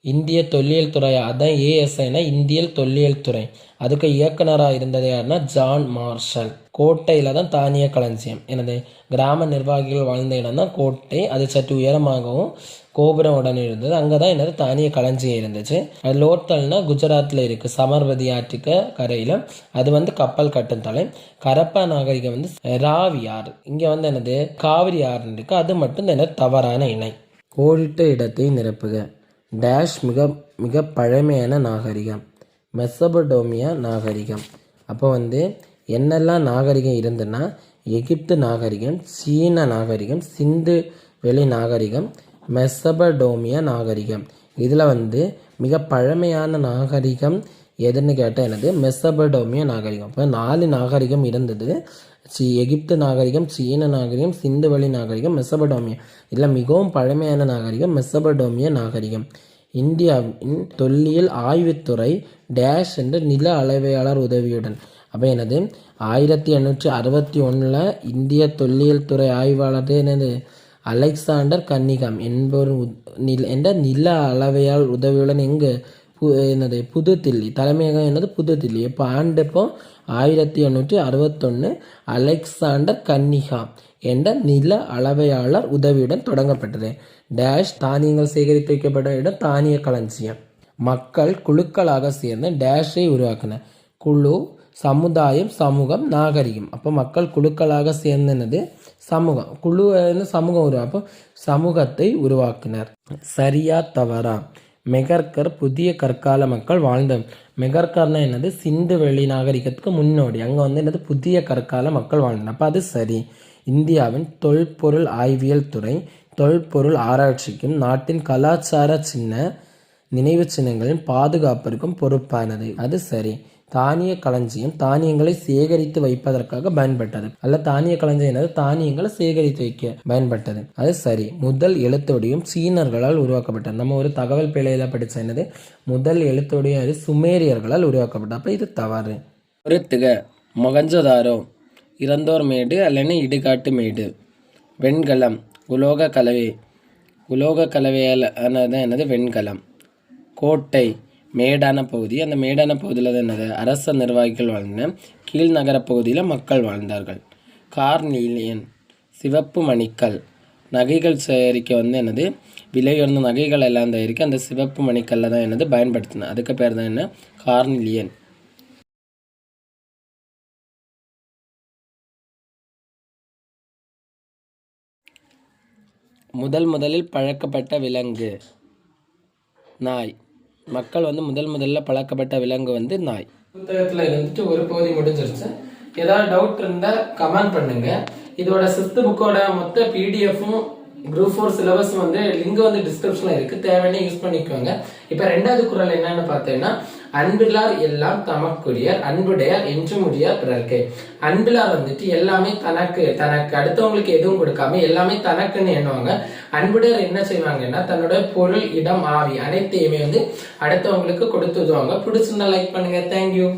இந்திய தொல்லியல் துறை. அதான் ஏஎஸ்ஐனா இந்தியல் தொல்லியல் துறை. அதுக்கு இயக்குனராக இருந்தது யாருன்னா ஜான் மார்ஷல். கோட்டையில் தான் தானிய களஞ்சியம். எனது கிராம நிர்வாகிகள் வாழ்ந்த இடம் தான் கோட்டை. அது சற்று உயரமாகவும் கோபுரம் உடனே இருந்தது. அங்கே தான் என்னது தானிய களஞ்சியம் இருந்துச்சு. அது லோத்தல்னா குஜராத்தில் இருக்குது, சமர்வதி ஆற்றுக்கு கரையில். அது வந்து கப்பல் கட்டும் தலை. கரப்பா நாகரிகம் வந்து ராவி ஆறு. இங்கே வந்து என்னது காவிரி ஆறு இருக்கு. அது மட்டும் என்னது தவறான இணை. கோடிட்ட இடத்தை நிரப்புக. டேஷ் மிக மிக பழமையான நாகரிகம். மெசபடோமியா நாகரிகம். அப்போ என்னெல்லாம் நாகரிகம் இருந்துன்னா எகிப்து நாகரிகம், சீன நாகரிகம், சிந்து வெளி நாகரிகம், மெசபடோமியா நாகரிகம். இதில் மிக பழமையான நாகரிகம் எதுன்னு கேட்டால் என்னது? மெசபடோமியா நாகரிகம். இப்போ 4 நாகரிகம் இருந்தது. எகிப்து நாகரிகம், சீன நாகரிகம், சிந்து வெளி நாகரிகம், மெசபடோமியா. இதில் மிகவும் பழமையான நாகரிகம் மெசபடோமியா நாகரிகம். இந்தியாவின் தொல்லியல் ஆய்வுத்துறை டேஷ் என்ற நில அளவையாளர் உதவியுடன். அப்போ 1861 இந்திய தொல்லியல் துறை ஆய்வாளர் அலெக்சாண்டர் கன்னிகாம் என்பவர் என்ற நில அளவையால் உதவியுடன் புதுதில்லி தலைமையகம் புதுதில்லி. இப்போ ஆண்டு 1861 அலெக்சாண்டர் கன்னிகாம் என்ற நில அளவையாளர் உதவியுடன் தொடங்கப்பட்டது. டேஷ் தானியங்கள் சேகரித்து வைக்கப்பட்ட இடம் தானிய களஞ்சியம். மக்கள் குழுக்களாக சேர்ந்து டேஷை உருவாக்கின. குழு, சமுதாயம், சமூகம், நாகரிகம். அப்போ மக்கள் குழுக்களாக சேர்ந்தனது சமூகம். குழு சமூகம் உருவாக்கும் சமூகத்தை உருவாக்கினர். சரியா தவறா? மெகர்கர் புதிய கற்கால மக்கள் வாழ்ந்த. மெகர்கர்னா சிந்து வெளி நாகரிகத்துக்கு முன்னோடி. அங்கே புதிய கற்கால மக்கள் வாழ்ந்தனர். அப்போ அது சரி. இந்தியாவின் தொல்பொருள் ஆய்வியல் துறை தொல்பொருள் ஆராய்ச்சிக்கும் நாட்டின் கலாச்சார நினைவு சின்னங்களின் பாதுகாப்பிற்கும் பொறுப்பானது. அது சரி. தானிய களஞ்சியம் தானியங்களை சேகரித்து வைப்பதற்காக பயன்பட்டது. அல்ல தானிய களஞ்சியம் தானியங்களை சேகரித்து வைக்க பயன்பட்டது. அது சரி. முதல் எழுத்தொடியும் சீனர்களால் உருவாக்கப்பட்டது. நம்ம ஒரு தகவல் பிழையில படிச்ச முதல் எழுத்தொடியும் சுமேரியர்களால் உருவாக்கப்பட்டது. அப்ப இது தவறு. பொறுத்துக. மொகஞ்சதாரோ இறந்தோர் மேடு அல்லது இடுகாட்டு மேடு. வெண்கலம் உலோக கலவை. உலோக கலவையால் வெண்கலம். கோட்டை மேடான பகுதி. அந்த மேடான பகுதியில் அரச நிர்வாகிகள் வாழ்ந்தன. கீழ் நகர பகுதியில் மக்கள் வாழ்ந்தார்கள். கார்னீலியன் சிவப்பு மணிக்கல். நகைகள் சேகரிக்க விலை உயர்ந்த நகைகள் எல்லாம் தயாரிக்க அந்த சிவப்பு மணிக்கல்ல தான் பயன்படுத்தின. அதுக்கு பேர் தான் கார்னிலியன். முதலில் பழக்கப்பட்ட விலங்கு நாய். மக்கள் முதல்ல பழக்கப்பட்ட விலங்கு நாய். புத்தகத்துல ஒரு பகுதி முடிஞ்சிருச்சு. ஏதாவது டவுட் இருந்தா கமெண்ட் பண்ணுங்க. இதோட 6th புக்கோட மொத்த பிடிஎஃப்பும் குரூப் 4 சிலபஸ் லிங்க் டிஸ்கிரிப்ஷன்ல இருக்கு. தேவையான யூஸ் பண்ணிக்கோங்க. இப்ப 2வது குறள் என்னன்னு பார்த்தீங்கன்னா, அன்பிலார் எல்லாம் தமக்குரியர், அன்புடையார் என்று முடியார் பிறர்க்கு. அன்பிலார் எல்லாமே தனக்கு அடுத்தவங்களுக்கு எதுவும் கொடுக்காம எல்லாமே தனக்குன்னு எண்ணுவாங்க. அன்புடையார் என்ன செய்வாங்கன்னா, தன்னோட பொருள், இடம், ஆவி அனைத்தையுமே அடுத்தவங்களுக்கு கொடுத்துடுவாங்க. பிடிச்சிருந்தா லைக் பண்ணுங்க. தேங்க்யூ.